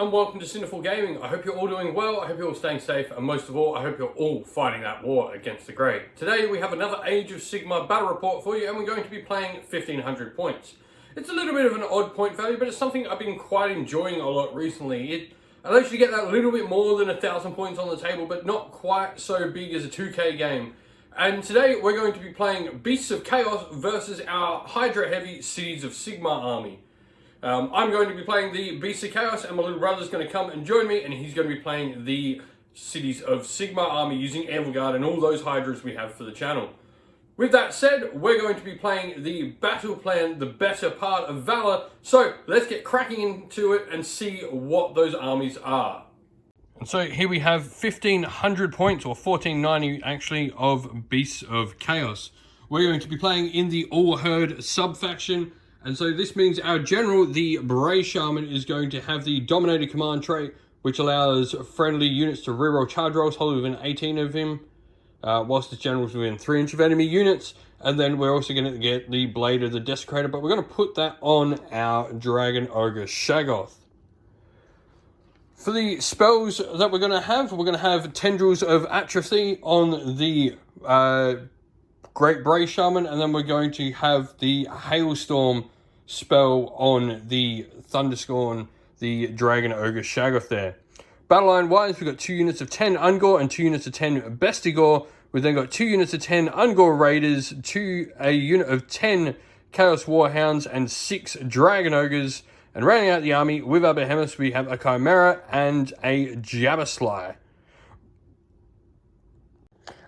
and welcome to Sinful Gaming. I hope you're all doing well, I hope you're all staying safe, and most of all, I hope you're all fighting that war against the Grey. Today we have another Age of Sigmar battle report for you, and we're going to be playing 1500 points. It's a little bit of an odd point value, but it's something I've been quite enjoying a lot recently. It allows you to get that little bit more than 1,000 points on the table, but not quite so big as a 2k game. And today we're going to be playing Beasts of Chaos versus our Hydra heavy Cities of Sigmar army. I'm going to be playing the Beasts of Chaos, and my little brother's going to come and join me, and he's going to be playing the Cities of Sigmar army using Anvilgard and all those Hydras we have for the channel. With that said, we're going to be playing the battle plan, the better part of Valour, so let's get cracking into it and see what those armies are. And so here we have 1,500 points, or 1,490 actually, of Beasts of Chaos. We're going to be playing in the Allherd sub-faction. And so this means our general, the Bray Shaman, is going to have the Dominator command trait, which allows friendly units to reroll charge rolls wholly within 18 of him, whilst the general's within 3 inches of enemy units. And then we're also going to get the Blade of the Desecrator, but we're going to put that on our Dragon Ogre Shaggoth. For the spells that we're going to have Tendrils of Atrophy on the Great Bray Shaman, and then we're going to have the Hailstorm spell on the Thunderscorn, the Dragon Ogre Shaggoth there. Battle line wise, we've got 2 units of 10 Ungor and 2 units of 10 Bestigor. We've then got 2 units of 10 Ungor Raiders, a unit of 10 Chaos Warhounds, and 6 Dragon Ogres. And rounding out the army with our Behemoths, we have a Chimera and a Jabbersly.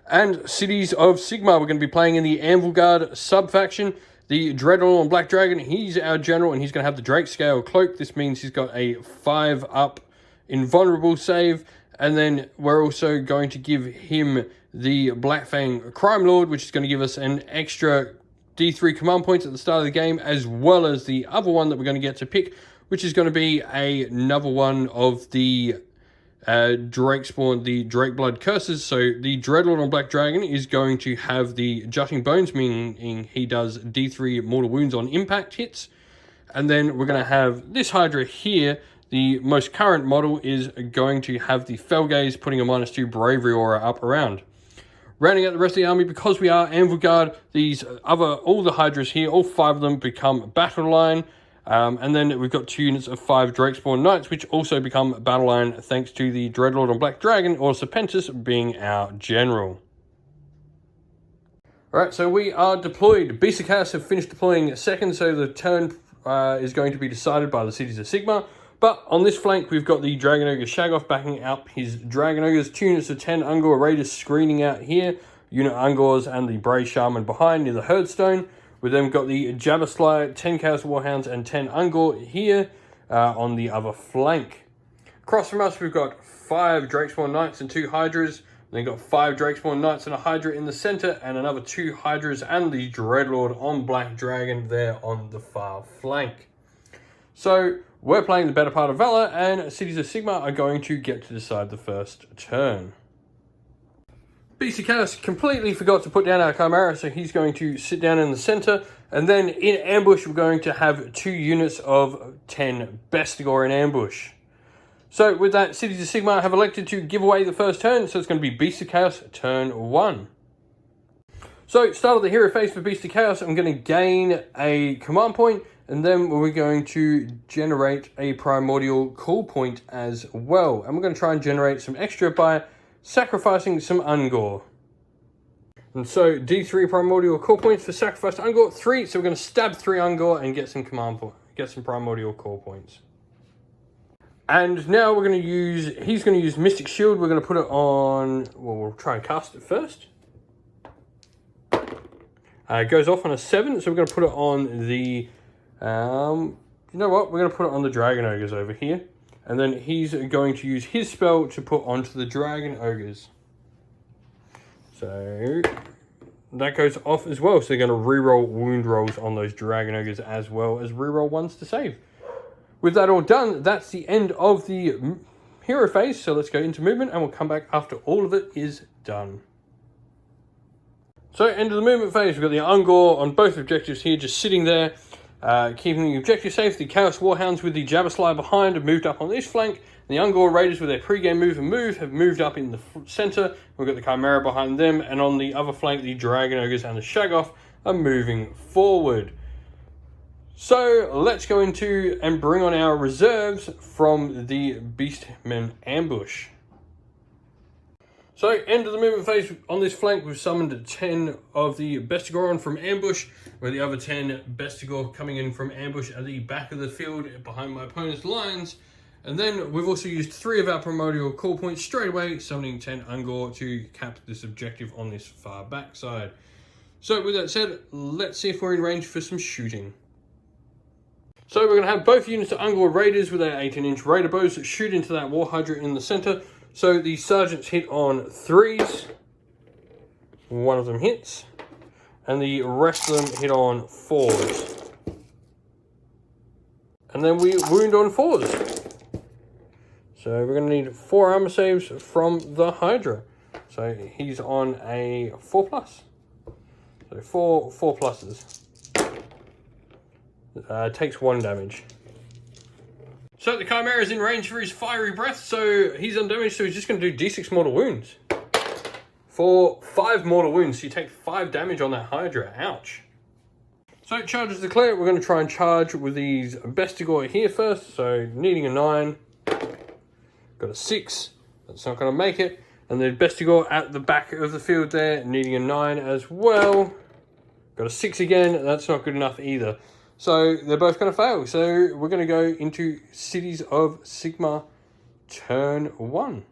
And Cities of Sigmar, we're going to be playing in the Anvilgard sub-faction. The Dreadlord on Black Dragon, he's our general, and he's going to have the Drake Scale Cloak. This means he's got a 5-up invulnerable save. And then we're also going to give him the Black Fang Crime Lord, which is going to give us an extra D3 command points at the start of the game, as well as the other one that we're going to get to pick, which is going to be another one of the Drake Spawn, the Drake Blood Curses. So the Dreadlord on Black Dragon is going to have the Jutting Bones, meaning he does D3 mortal wounds on impact hits. And then we're going to have this Hydra here. The most current model is going to have the Felgaze, putting a -2 Bravery aura up around. Rounding out the rest of the army, because we are Anvilgard, all the Hydras here, all 5 of them become battle line. And then we've got 2 units of 5 Drakespawn Knights, which also become battle line thanks to the Dreadlord on Black Dragon, or Serpentis, being our general. Alright, so we are deployed. Beasts of Chaos have finished deploying second, so the turn is going to be decided by the Cities of Sigmar. But on this flank, we've got the Dragon Ogre Shaggoth backing up his Dragon Ogres, 2 units of 10 Ungor Raiders screening out here, unit Ungors and the Bray Shaman behind near the Herdstone. We've then got the Jabbersly, 10 Chaos Warhounds and 10 Ungor here on the other flank. Across from us, we've got 5 Drakespawn Knights and 2 Hydras. Then got 5 Drakespawn Knights and a Hydra in the center, and another 2 Hydras and the Dreadlord on Black Dragon there on the far flank. So we're playing the better part of Valour, and Cities of Sigmar are going to get to decide the first turn. Beast of Chaos completely forgot to put down our Chimera, so he's going to sit down in the center. And then in ambush, we're going to have 2 units of 10 Bestigor in ambush. So with that, Cities of Sigmar have elected to give away the first turn, so it's going to be Beast of Chaos turn 1. So start of the hero phase for Beast of Chaos, I'm going to gain a command point, and then we're going to generate a primordial call point as well. And we're going to try and generate some extra by sacrificing some Ungor. And so D3 primordial core points for sacrificed Ungor, 3. So we're going to stab 3 Ungor and get some get some primordial core points. And now we're going to he's going to use Mystic Shield. We're going to put it on, well, we'll try and cast it first. It goes off on a 7, so we're going to put it on the, you know what, we're going to put it on the Dragon Ogres over here. And then he's going to use his spell to put onto the Dragon Ogres. So that goes off as well. So they're going to reroll wound rolls on those Dragon Ogres, as well as reroll ones to save. With that all done, that's the end of the hero phase. So let's go into movement, and we'll come back after all of it is done. So end of the movement phase, we've got the Ungor on both objectives here, just sitting there. Keeping the objective safe, the Chaos Warhounds with the Jabberslayer behind have moved up on this flank. The Ungor Raiders with their pre-game move have moved up in the centre. We've got the Chimera behind them, and on the other flank, the Dragon Ogres and the Shaggoth are moving forward. So let's go into and bring on our reserves from the Beastmen Ambush. So, end of the movement phase. On this flank, we've summoned 10 of the Bestigor from Ambush, where the other 10 Bestigor coming in from Ambush at the back of the field behind my opponent's lines. And then we've also used 3 of our primordial call points straight away, summoning 10 Ungor to cap this objective on this far back side. So, with that said, let's see if we're in range for some shooting. So, we're going to have both units of Ungor Raiders with their 18-inch Raider bows that shoot into that War Hydra in the centre. So the sergeants hit on 3s, one of them hits, and the rest of them hit on 4s. And then we wound on 4s. So we're going to need 4 armor saves from the Hydra. So he's on a 4+. So 4 pluses. Takes 1 damage. So the Chimera is in range for his Fiery Breath, so he's undamaged, so he's just going to do d6 mortal wounds. For 5 mortal wounds, so you take 5 damage on that Hydra. Ouch. So charges declared, we're going to try and charge with these Bestigor here first, so needing a 9. Got a 6, that's not going to make it. And the Bestigor at the back of the field there, needing a 9 as well. Got a 6 again, that's not good enough either. So they're both going to fail. So we're going to go into Cities of Sigmar turn 1.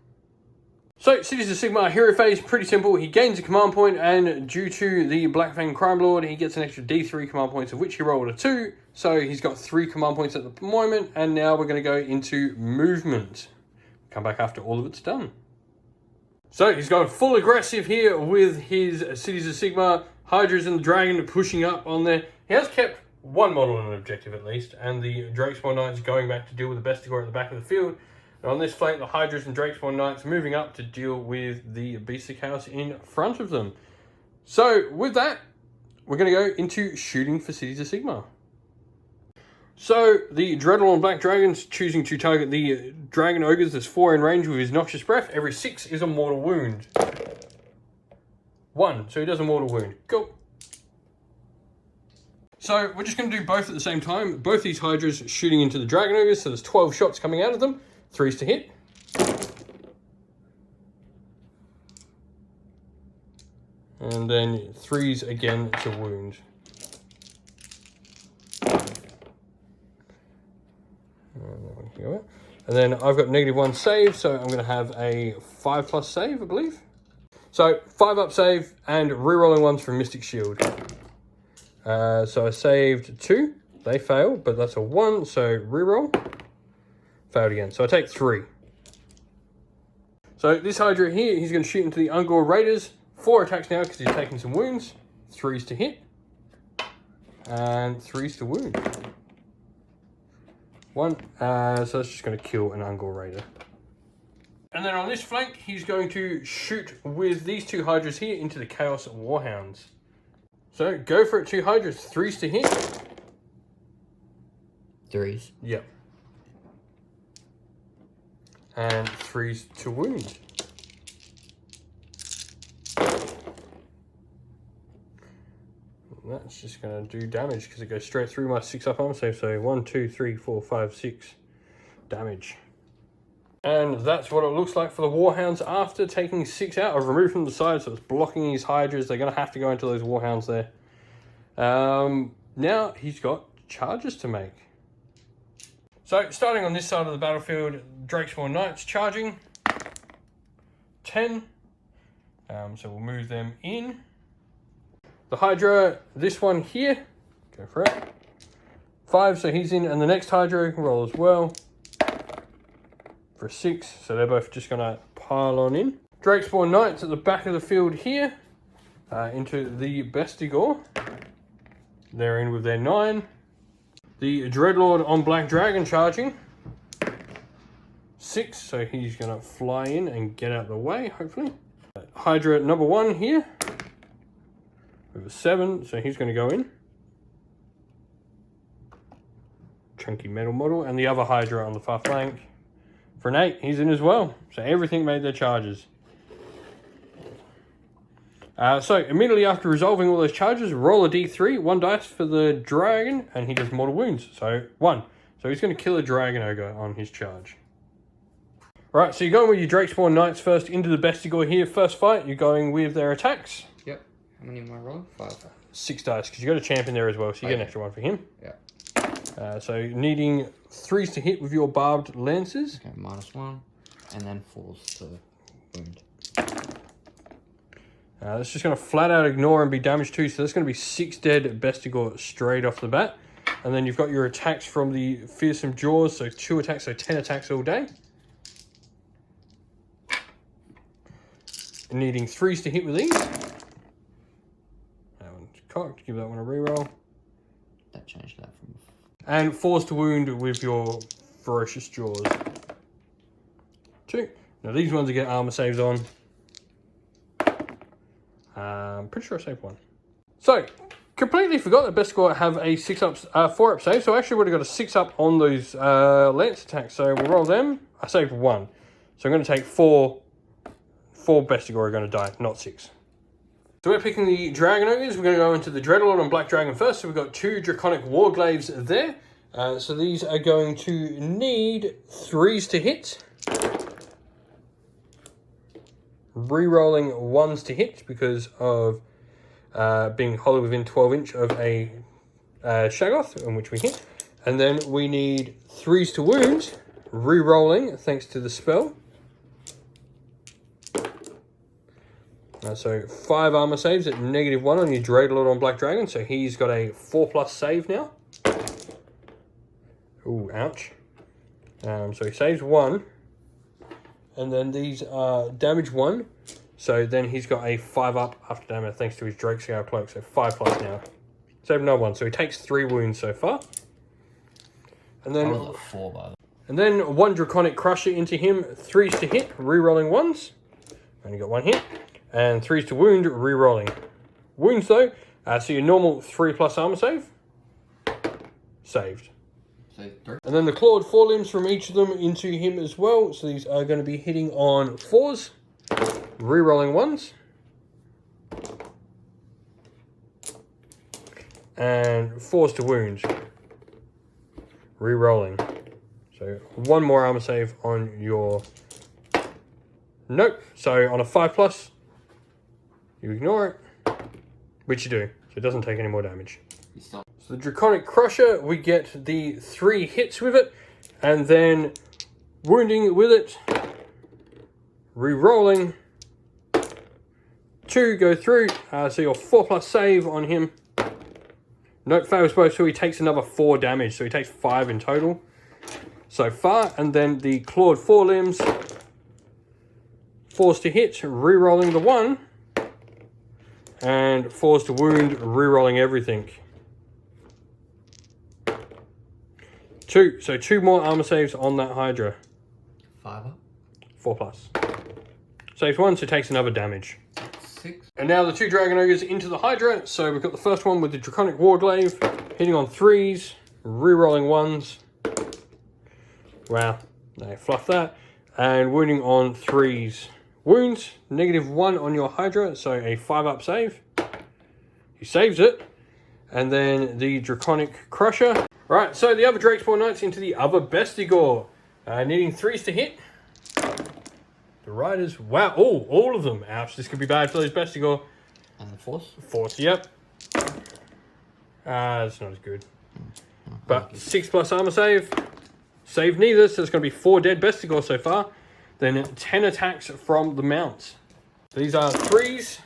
So Cities of Sigmar hero phase, pretty simple. He gains a command point, and due to the Black Fang Crime Lord, he gets an extra D3 command points, of which he rolled a 2. So he's got 3 command points at the moment, and now we're going to go into movement. Come back after all of it's done. So he's going full aggressive here with his Cities of Sigmar. Hydras and the Dragon pushing up on there. He has kept 1 model and an objective at least, and the Drakespawn Knights going back to deal with the Bestigor at the back of the field. And on this flank, the Hydras and Drakespawn Knights moving up to deal with the Beast of Chaos in front of them. So with that, we're going to go into shooting for Cities of Sigmar. So the Dreadlord and Black Dragons choosing to target the Dragon Ogres. There's 4 in range with his Noxious Breath. Every 6 is a mortal wound. 1, so he does a mortal wound. Cool. So we're just going to do both at the same time. Both these Hydras shooting into the Dragon Ogres, so there's 12 shots coming out of them. 3s to hit. And then 3s again to wound. And then I've got -1 save, so I'm going to have a 5+ save, I believe. So 5 up save and rerolling ones from Mystic Shield. So I saved 2. They failed, but that's a 1, so reroll. Failed again, so I take 3. So this Hydra here, he's going to shoot into the Ungor Raiders. 4 attacks now because he's taking some wounds. 3s to hit. And 3s to wound. 1, so that's just going to kill an Ungor Raider. And then on this flank, he's going to shoot with these 2 Hydras here into the Chaos Warhounds. So go for it, 2 Hydras, 3s to hit. 3s. Yep. And 3s to wound. And that's just going to do damage because it goes straight through my 6 up armor save. So 1, 2, 3, 4, 5, 6 damage. And that's what it looks like for the Warhounds after taking 6 out. I've removed from the side, so it's blocking his Hydras. They're going to have to go into those Warhounds there. Now he's got charges to make. So starting on this side of the battlefield, Drakespawn Knights charging. 10. So we'll move them in. The Hydra, this one here, go for it. 5, so he's in, and the next Hydra can roll as well. For 6, so they're both just going to pile on in. Drakespawn Knights at the back of the field here, into the Bestigor. They're in with their 9. The Dreadlord on Black Dragon charging. 6, so he's going to fly in and get out of the way, hopefully. Hydra number 1 here. With a 7, so he's going to go in. chunky metal model, and the other Hydra on the far flank. For an 8, he's in as well. So everything made their charges. So immediately after resolving all those charges, roll a d3, 1 dice for the dragon, and he does mortal wounds. So 1. So he's going to kill a dragon ogre on his charge. Right, so you're going with your Drakespawn Knights first into the Bestigor here. First fight, you're going with their attacks. Yep. How many am I rolling? 5. 6 dice, because you got a champion there as well, so you get an extra 1 for him. Yeah. So needing 3s to hit with your barbed lances. Okay, -1, and then 4s to wound. That's just going to flat out ignore and be damaged too, so that's going to be 6 dead Bestigor straight off the bat. And then you've got your attacks from the Fearsome Jaws, so 2 attacks, so 10 attacks all day. Needing 3s to hit with these. That one's cocked, give that one a reroll. That changed that from... And 4s to wound with your Ferocious Jaws. 2. Now these ones you get armor saves on. I'm pretty sure I saved 1. So, completely forgot that Bestigor have a 4-up save, so I actually would have got a 6-up on those lance attacks. So we'll roll them. I saved 1. So I'm going to take 4 Bestigor are going to die, not 6. So we're picking the Dragon Ogres. We're going to go into the Dreadlord and Black Dragon first. So we've got 2 Draconic Warglaves there. So these are going to need 3s to hit. Re-rolling 1s to hit because of being hollow within 12 inch of a Shaggoth, in which we hit. And then we need 3s to wound, re-rolling thanks to the spell. So 5 armor saves at -1 on your Dreadlord on Black Dragon. So he's got a 4+ save now. Ooh, ouch. So he saves 1. And then these are damage 1. So then he's got a 5-up after damage thanks to his Drakescale Cloak. So 5+ now. Save another 1. So he takes 3 wounds so far. And then... I was at 4 by the way. And then 1 Draconic Crusher into him. 3s to hit, re-rolling 1s. Only got 1 hit. And 3s to wound, re-rolling. Wounds though, so your normal 3+ armor save. Saved. Save 3. And then the clawed forelimbs from each of them into him as well. So these are going to be hitting on 4s. Re-rolling 1s. And 4s to wound. Re-rolling. So 1 more armor save on your... Nope. So on a 5+, you ignore it, which you do. So it doesn't take any more damage. So the Draconic Crusher, we get the 3 hits with it, and then wounding with it, re-rolling, 2 go through, so your 4+ save on him. Nope, fails both, so he takes another 4 damage, so he takes 5 in total so far. And then the clawed forelimbs, 4s to hit, re-rolling the 1, and 4s to wound, re-rolling everything. 2, so 2 more armor saves on that Hydra. 5-up. 4+. Saves 1, so takes another damage. 6. And now the 2 Dragon Ogres into the Hydra. So we've got the first one with the Draconic Warglaive, hitting on 3s, re-rolling 1s. Wow, they fluff that. And wounding on 3s. Wounds, -1 on your Hydra, so a 5-up save. He saves it. And then the Draconic Crusher. Right, so the other Drakespawn Knights into the other Bestigor. Needing 3s to hit. The Riders, wow, oh, all of them. Ouch, this could be bad for those Bestigor. And the 4s? 4s, yep. That's not as good. But 6+ armor save. Save neither, so it's going to be 4 dead Bestigor so far. Then 10 attacks from the mounts. These are 3s.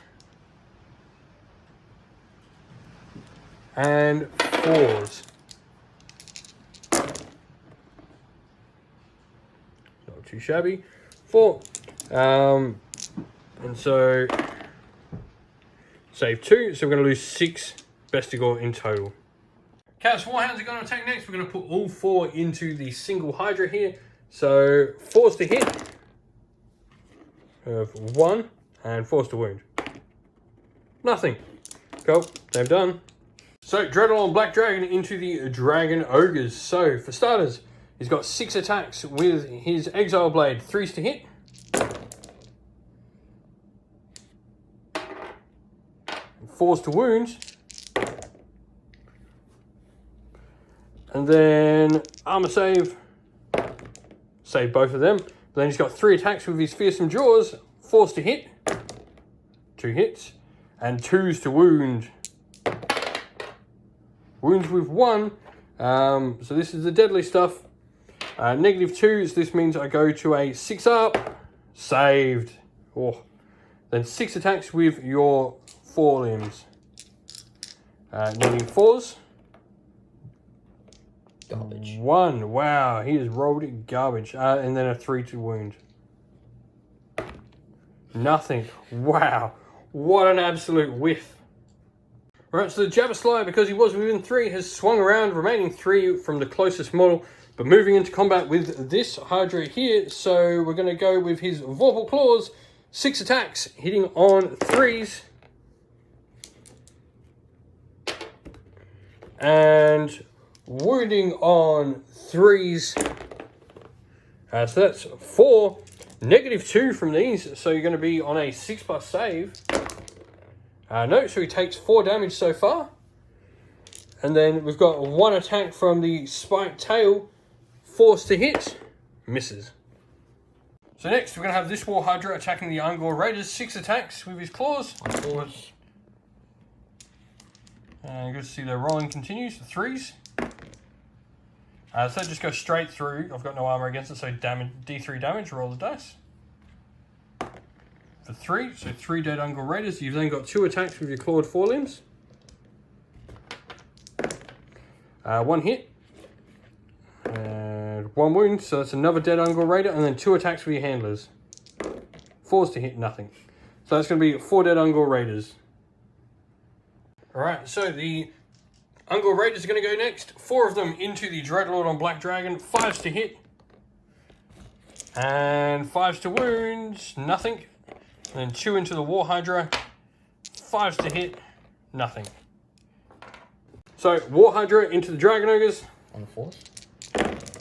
And 4s. Not too shabby. 4. And so save 2. So we're going to lose 6 Bestigor in total. Chaos Warhounds are going to attack next. We're going to put all 4 into the single Hydra here. So 4s to hit. Of 1 and 4s to wound. Nothing. Cool. They're done. So, Dreadlord and Black Dragon into the Dragon Ogres. So, for starters, he's got 6 attacks with his Exile Blade. 3s to hit. And 4s to wound. And then armor save. Save both of them. But then he's got 3 attacks with his Fearsome Jaws. 4s to hit. 2 hits. And 2s to wound. Wounds with 1. So this is the deadly stuff. -2, so this means I go to a 6 up. Saved. Oh. Then 6 attacks with your 4 limbs. Needing 4s. Garbage. 1. Wow, he has rolled garbage. And then a 3 to wound. Nothing. Wow. What an absolute whiff. Right, so the Jabberslayer, because he was within 3, has swung around, remaining 3 from the closest model, but moving into combat with this Hydra here. So we're going to go with his Vorpal Claws, 6 attacks, hitting on 3s. And wounding on 3s. So that's 4. -2 from these, so you're going to be on a 6+ save. No, so he takes 4 damage so far. And then we've got 1 attack from the spiked tail. 4s to hit. Misses. So next we're going to have this War Hydra attacking the Ungor Raiders. 6 attacks with his claws. And good to see their rolling continues. 3s. So that just goes straight through. I've got no armor against it, so damage, D3 damage. Roll the dice. For 3, so 3 dead Ungor Raiders. You've then got 2 attacks with your clawed 4 limbs. 1 hit. And 1 wound, so that's another dead Ungor Raider. And then 2 attacks with your handlers. 4s to hit, nothing. So that's going to be 4 dead Ungor Raiders. Alright, so the Ungor Raiders are going to go next. 4 of them into the Dreadlord on Black Dragon. 5s to hit. And 5s to wound, nothing. And then 2 into the War Hydra. 5s to hit, nothing. So, War Hydra into the Dragon Ogres. On 4s?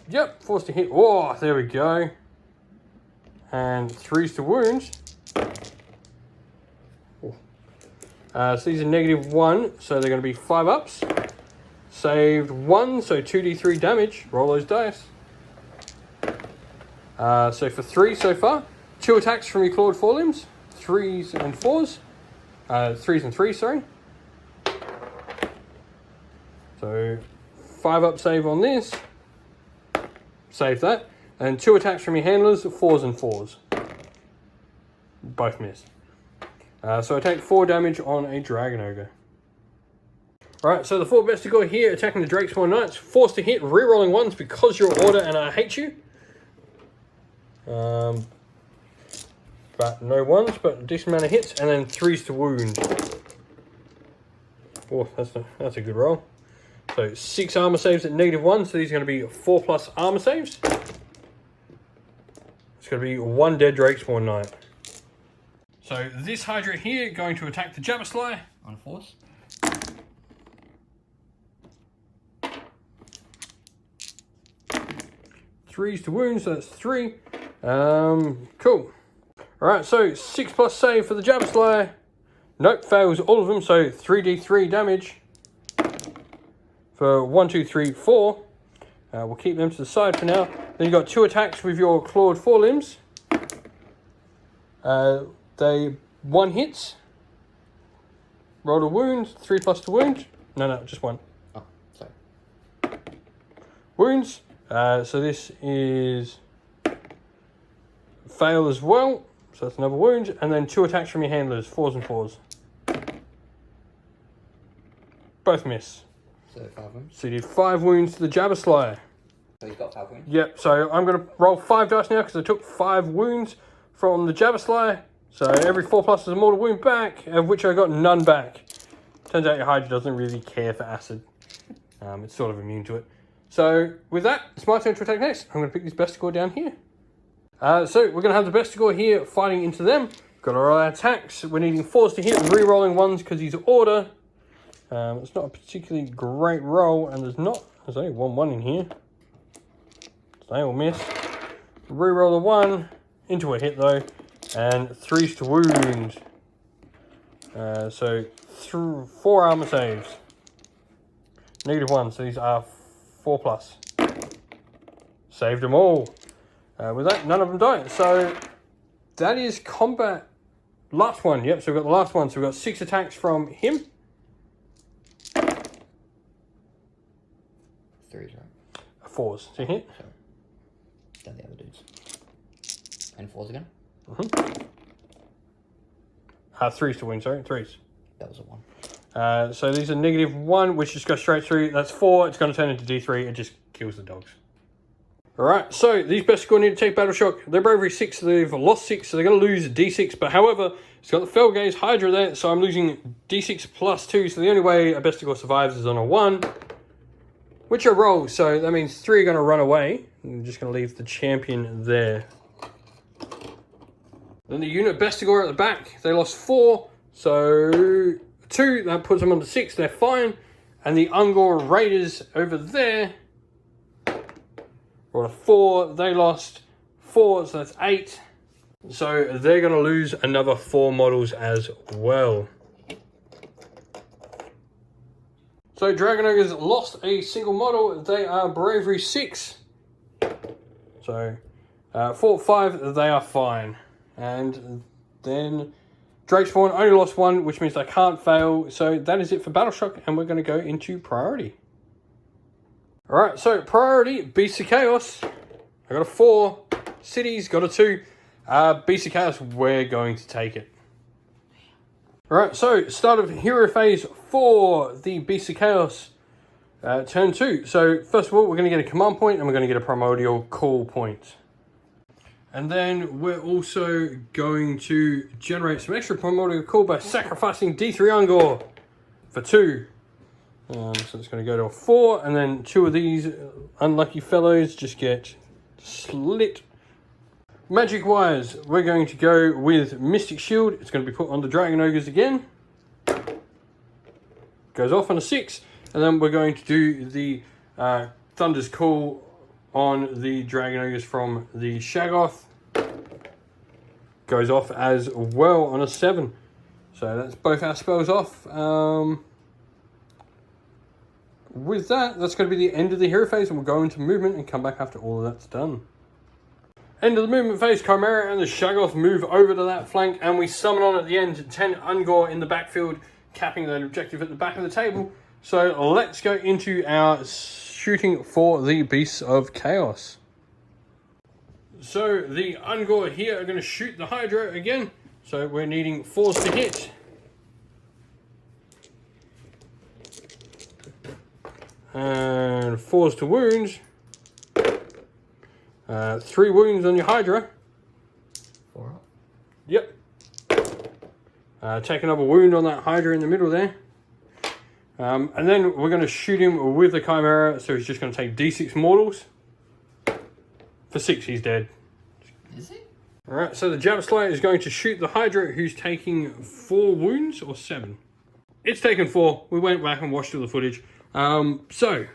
Yep, 4s to hit. Oh, there we go. And 3s to wound. So these are -1, so they're going to be 5 ups. Saved 1, so 2d3 damage. Roll those dice. So for 3 so far. 2 attacks from your clawed 4 limbs. 3s and 4s. 3s and 3s, sorry. So 5 up save on this. Save that. And 2 attacks from your handlers, 4s and 4s. Both miss. So I take 4 damage on a Dragon Ogre. Alright, so the 4 Bestigor here attacking the Drakespawn Knights. 4s to hit, rerolling 1s because you're Order and I hate you. But no 1s, but a decent amount of hits. And then 3s to wound. Oh, that's a good roll. So 6 armor saves at -1, so these are going to be 4+ armor saves. It's going to be 1 dead Drakespawn Knight. So this Hydra here going to attack the Jabberslayer. On 4s? 3s to wound, so that's 3. Cool. Alright, so 6+ save for the Jabberslayer. Nope, fails all of them, so 3d3 damage. For 1, 2, 3, 4. We'll keep them to the side for now. Then you've got 2 attacks with your clawed 4 limbs. They 1 hits. Roll a wound, 3+ to wound. No, just 1. Oh, sorry. Wounds. So this is fail as well. So that's another wound. And then 2 attacks from your handlers, 4s and 4s. Both miss. So 5 wounds. So you did 5 wounds to the Jabberslayer. So he's got 5 wounds? Yep, so I'm going to roll 5 dice now because I took 5 wounds from the Jabberslayer. So every 4+ is a mortal wound back, of which I got none back. Turns out your Hydra doesn't really care for acid. It's sort of immune to it. So with that, it's my turn to attack next. I'm going to pick this Bestigor down here. So we're going to have the Bestigor here fighting into them. Got to roll our attacks. We're needing 4s to hit, re-rolling 1s because he's Order. It's not a particularly great roll, and there's only 1-1 in here. So they will miss. Reroll the 1 into a hit though, and 3s to wound. So 4 armor saves. -1, so these are 4+. Saved them all. With that, none of them died. So that is combat. Last one, yep, so we've got the last one. So we've got 6 attacks from him. 3s, right? 4s to hit. So, then the other dudes. And 4s again? 3s to win, sorry, 3s. That was a 1. So these are -1, which just goes straight through. That's 4. It's going to turn into D3. It just kills the dogs. Alright, so these best score need to take Battle Shock. They're bravery 6, so they've lost 6, so they're going to lose D6. But however, it's got the Fell Gaze Hydra there, so I'm losing D6 +2. So the only way a Bestigor survives is on a 1, which I roll. So that means 3 are going to run away. I'm just going to leave the champion there. Then the unit Bestigor at the back, they lost 4. So 2, that puts them on to 6. They're fine. And the Ungor Raiders over there, or a 4, they lost 4, so that's 8. So they're going to lose another 4 models as well. So Dragon Ogres lost a single model. They are bravery 6. So 4, 5, they are fine. And then Drakespawn only lost 1, which means they can't fail. So that is it for Battle Shock, and we're going to go into priority. Alright, so priority, Beasts of Chaos. I got a 4. Cities, got a 2. Beasts of Chaos, we're going to take it. Alright, so start of hero phase for the Beasts of Chaos. Turn 2. So first of all, we're going to get a command point, and we're going to get a primordial call point. And then we're also going to generate some extra primordial call by sacrificing D3 Ungor for 2. So it's going to go to a 4, and then 2 of these unlucky fellows just get slit. Magic wise, we're going to go with Mystic Shield. It's going to be put on the Dragon Ogres again. Goes off on a 6, and then we're going to do the Thunder's Call on the Dragon Ogres from the Shaggoth. Goes off as well on a 7. So that's both our spells off. With that, that's going to be the end of the hero phase, and we'll go into movement and come back after all of that's done. End of the movement phase, Chimera and the Shaggoth move over to that flank, and we summon on at the end 10 Ungor in the backfield, capping the objective at the back of the table. So let's go into our shooting for the Beasts of Chaos. So the Ungor here are going to shoot the Hydra again, so we're needing 4s to hit. And 4s to wound. 3 wounds on your Hydra. 4 up. Yep. Take another wound on that Hydra in the middle there. And then we're going to shoot him with the Chimera, so he's just going to take D6 mortals. For 6, he's dead. Is he? Alright, so the Jab Slayer is going to shoot the Hydra, who's taking 4 wounds, or 7. It's taken 4. We went back and watched all the footage. Jab Slayer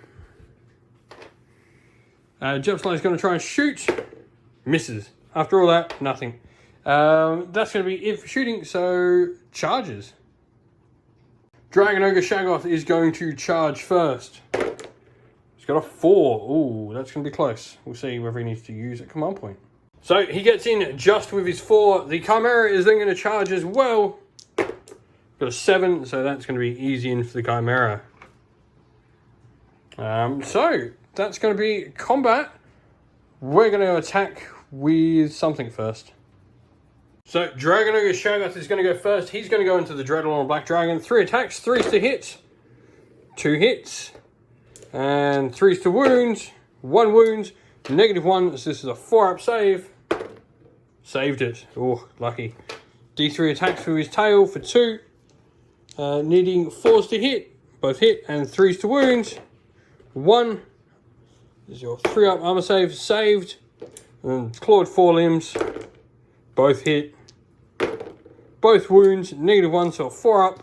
is going to try and shoot. Misses. After all that, nothing. That's going to be it for shooting, so charges. Dragon Ogre Shaggoth is going to charge first. He's got a 4. Ooh, that's going to be close. We'll see whether he needs to use a command point. So he gets in just with his 4. The Chimera is then going to charge as well. Got a 7, so that's going to be easy in for the Chimera. So that's going to be combat. We're going to attack with something first. So Dragon Ogre Shaggoth is going to go first. He's going to go into the Dreadlord Black Dragon. 3 attacks, 3s to hit, 2 hits, and 3s to wound, 1 wound, -1. So this is a 4-up save. Saved it. Oh, lucky. D3 attacks with his tail for 2. Needing 4s to hit, both hit, and 3s to wound. 1 is your 3-up armor save, saved. And clawed 4 limbs, both hit, both wounds, -1, so 4-up.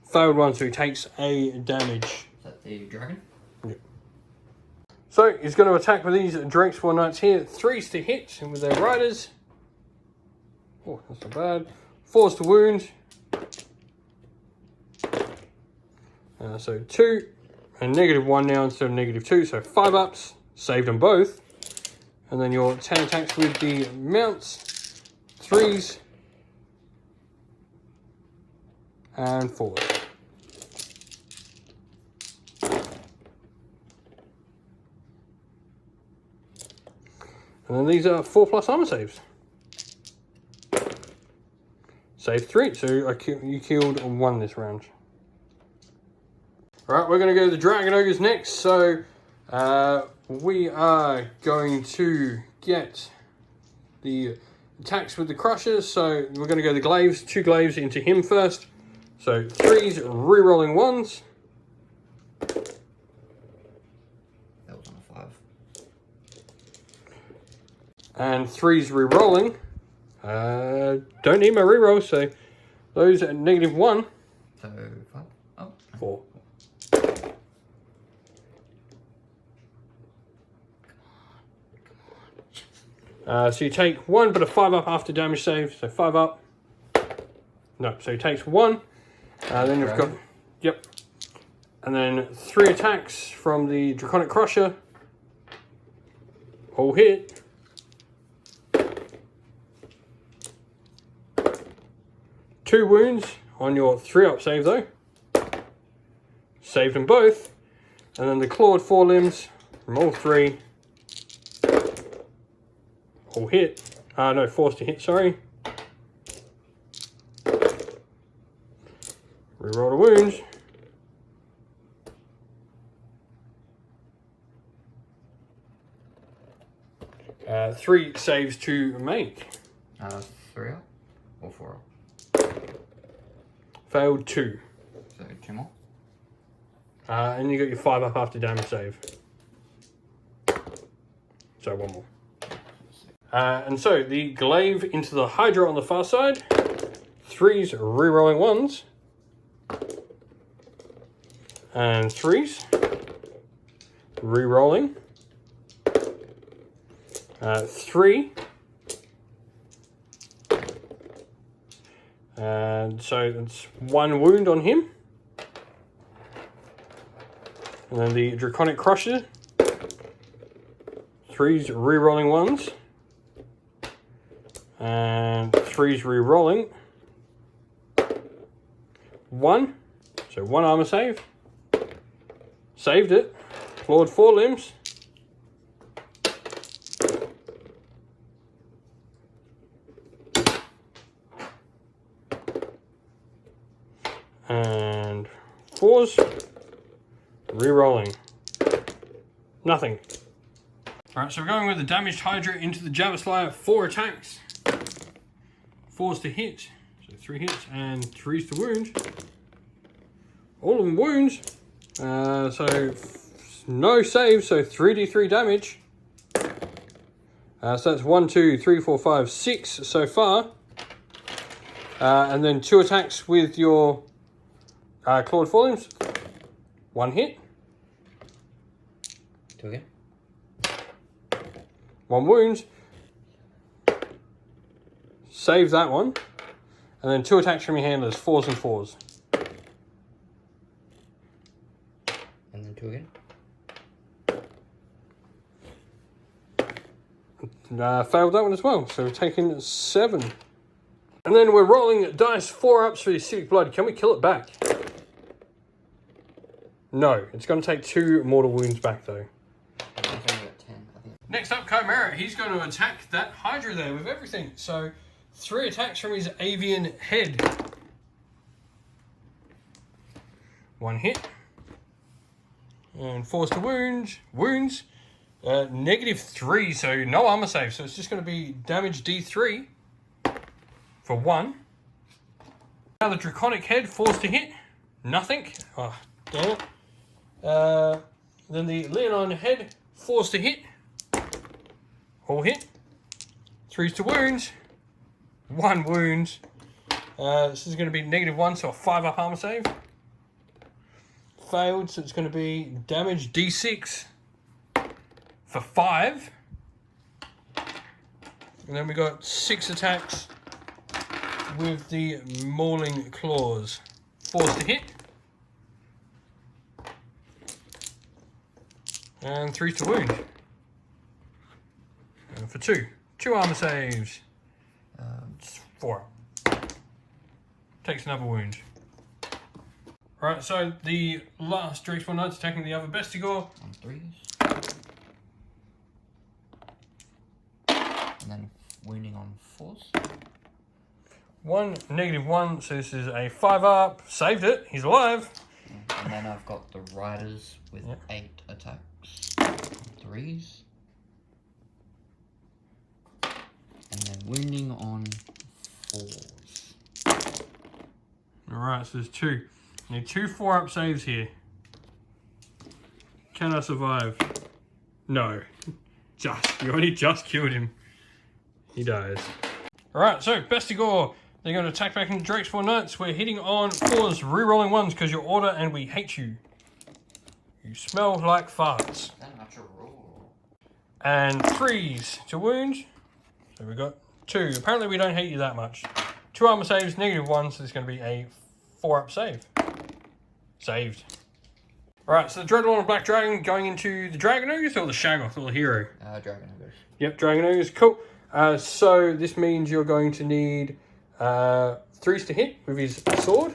Failed one, so he takes a damage. Is that the dragon? Yeah. So he's going to attack with these Drakespawn Knights here. 3s to hit, and with their riders. Oh, that's not bad. 4s to wound. So 2, and -1 now instead of -2, so 5 ups. Saved them both. And then your 10 attacks with the mounts. 3s. And 4s. And then these are 4+ armor saves. Save 3, so you killed 1 this round. Alright, we're going to go to the Dragon Ogres next. So we are going to get the attacks with the Crushers. So we're going to go the glaives, 2 glaives into him first. So 3s, re-rolling 1s. That was on a 5. And 3s re-rolling. Don't need my re-roll, so those are -1. So 5. Oh. 4. So you take 1, but a 5 up after damage save, so 5 up. No, so he takes 1. Then you've got, yep. And then 3 attacks from the Draconic Crusher. All hit. Two wounds on your 3-up save though. Saved them both. And then the clawed forelimbs from all 3. All hit. No, forced to hit, sorry. Reroll the wounds. Three saves to make. 3 up or 4 up? Failed 2. So 2 more. And you got your 5 up after damage save. So 1 more. And so the glaive into the Hydra on the far side. 3s, re-rolling 1s. And 3s. Re-rolling. 3. And so it's 1 wound on him. And then the Draconic Crusher. 3s, re-rolling 1s. And 3s re-rolling. 1. So 1 armor save. Saved it. Clawed forelimbs. And 4s. Re-rolling. Nothing. Alright, so we're going with the damaged Hydra into the Javaslayer. 4 attacks. 4s to hit. So 3 hits and 3s to wound. All of them wounds. So no save, so 3d3 damage. So that's 1, 2, 3, 4, 5, 6 so far. And then 2 attacks with your clawed forelimbs. 1 hit. 2 again. 1 wound. Save that one. And then 2 attacks from your handlers, 4s and 4s. And then 2 again. Failed that one as well, so we're taking 7. And then we're rolling dice 4-ups for the acidic blood. Can we kill it back? No, it's going to take 2 mortal wounds back though. I've only got 10, I think. Next up, Chimera. He's going to attack that Hydra there with everything. So 3 attacks from his avian head. 1 hit. And 4s to wounds. -3, so no armor save. So it's just going to be damage D3 for 1. Now the Draconic head, 4s to hit. Nothing. Oh, damn it. Then the Leonine head, 4s to hit. All hit. 3s to wounds. 1 wound. This is going to be -1, so a 5-up armor save. failed, so it's going to be damage D6 for 5. And then we got 6 attacks with the Mauling Claws. Force to hit. And 3 to wound. And for 2. 2 armor saves. 4. Takes another wound. Right, so the last Dreadlord Knight's attacking the other Bestigor. On 3s. And then wounding on 4s. 1, -1, so this is a 5 up. Saved it, he's alive. And then I've got the Riders with 8 attacks. 3s. And then wounding on 4s. Alright, so there's 2. Need 2 4-up saves here. Can I survive? No. You only just killed him. He dies. Alright, so Bestigor. They're going to attack back into Dreadlord Knights. We're hitting on 4s, re-rolling 1s because you're order and we hate you. You smell like farts. And 3s to wound. So we got 2. Apparently we don't hate you that much. 2 armor saves, -1, so it's going to be a 4-up save. Saved. Alright, so the Dreadlord Black Dragon going into the Dragon Ogres or the Shaggoth or the hero? Dragon Ogres. Yep, Dragon Ogres, cool. So this means you're going to need 3s to hit with his sword.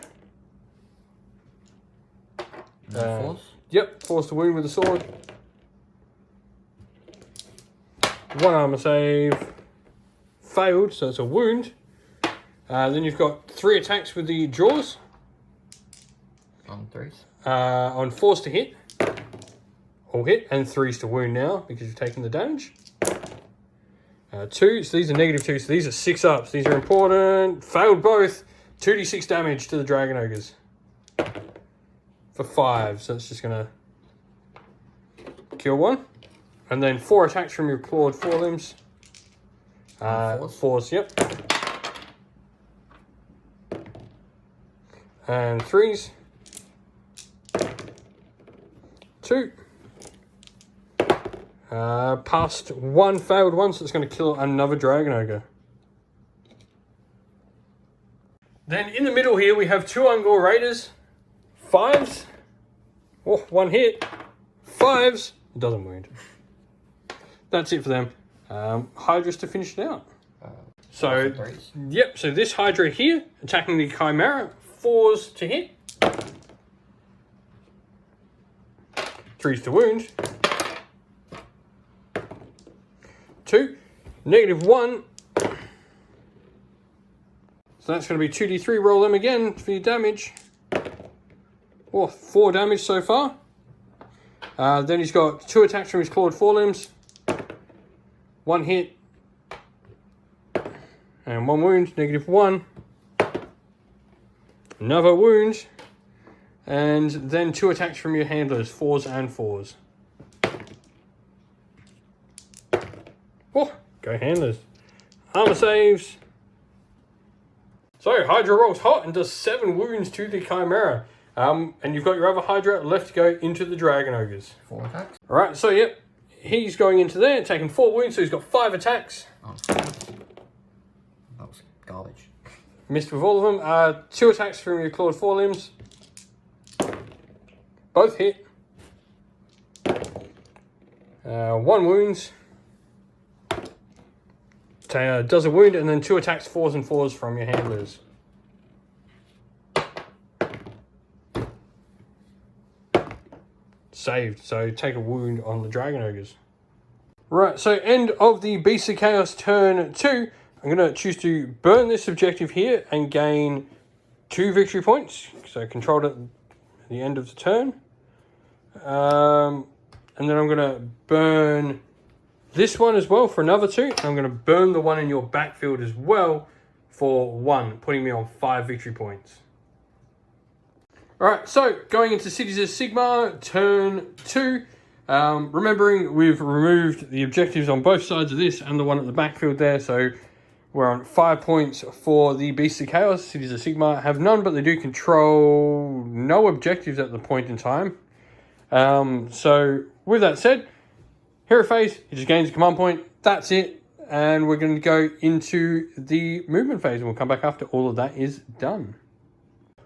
4s? Yep, 4s to wound with the sword. 1 armor save. Failed, so it's a wound. Then you've got 3 attacks with the jaws. On 3s? On 4s to hit. All hit, and 3s to wound now because you've taken the damage. 2, so these are -2, so these are 6 ups. These are important. Failed both. 2d6 damage to the Dragon Ogres. For 5, so it's just going to kill 1. And then 4 attacks from your clawed forelimbs. 4s, yep. And 3s. 2. Passed 1, failed 1, so it's going to kill another Dragon Ogre. Then in the middle here we have 2 Ungor Raiders. 5s. Oh, 1 hit. 5s. Doesn't wound. That's it for them. Hydras to finish it out. So, yep, so this Hydra here, attacking the Chimera. 4s to hit. 3s to wound. 2. -1. So that's going to be 2d3. Roll them again for your damage. Oh, 4 damage so far. Then he's got 2 attacks from his clawed forelimbs. 1 hit. And 1 wound. -1. Another wound. And then 2 attacks from your handlers. 4s and 4s. Oh, go handlers. Armor saves. So Hydra rolls hot and does 7 wounds to the Chimera. And you've got your other Hydra left to go into the Dragon Ogres. 4 attacks. Alright, so yep. He's going into there, taking 4 wounds, so he's got 5 attacks. On 4s. That was garbage. Missed with all of them. 2 attacks from your clawed forelimbs. Both hit. 1 wound. Does a wound, and then 2 attacks, 4s and 4s from your handlers. Saved, so take a wound on the Dragon Ogres. Right, so end of the Beast of Chaos turn 2. I'm going to choose to burn this objective here and gain 2 victory points. So controlled at the end of the turn. And then I'm going to burn this one as well for another 2. And I'm going to burn the one in your backfield as well for 1, putting me on 5 victory points. Alright, so going into Cities of Sigmar, turn 2. Remembering we've removed the objectives on both sides of this and the one at the backfield there, so We're on 5 points for the Beasts of Chaos. Cities of Sigmar have none, but they do control no objectives at the point in time. So, with that said, hero phase, he just gains a command point. That's it. And we're going to go into the movement phase, and we'll come back after all of that is done.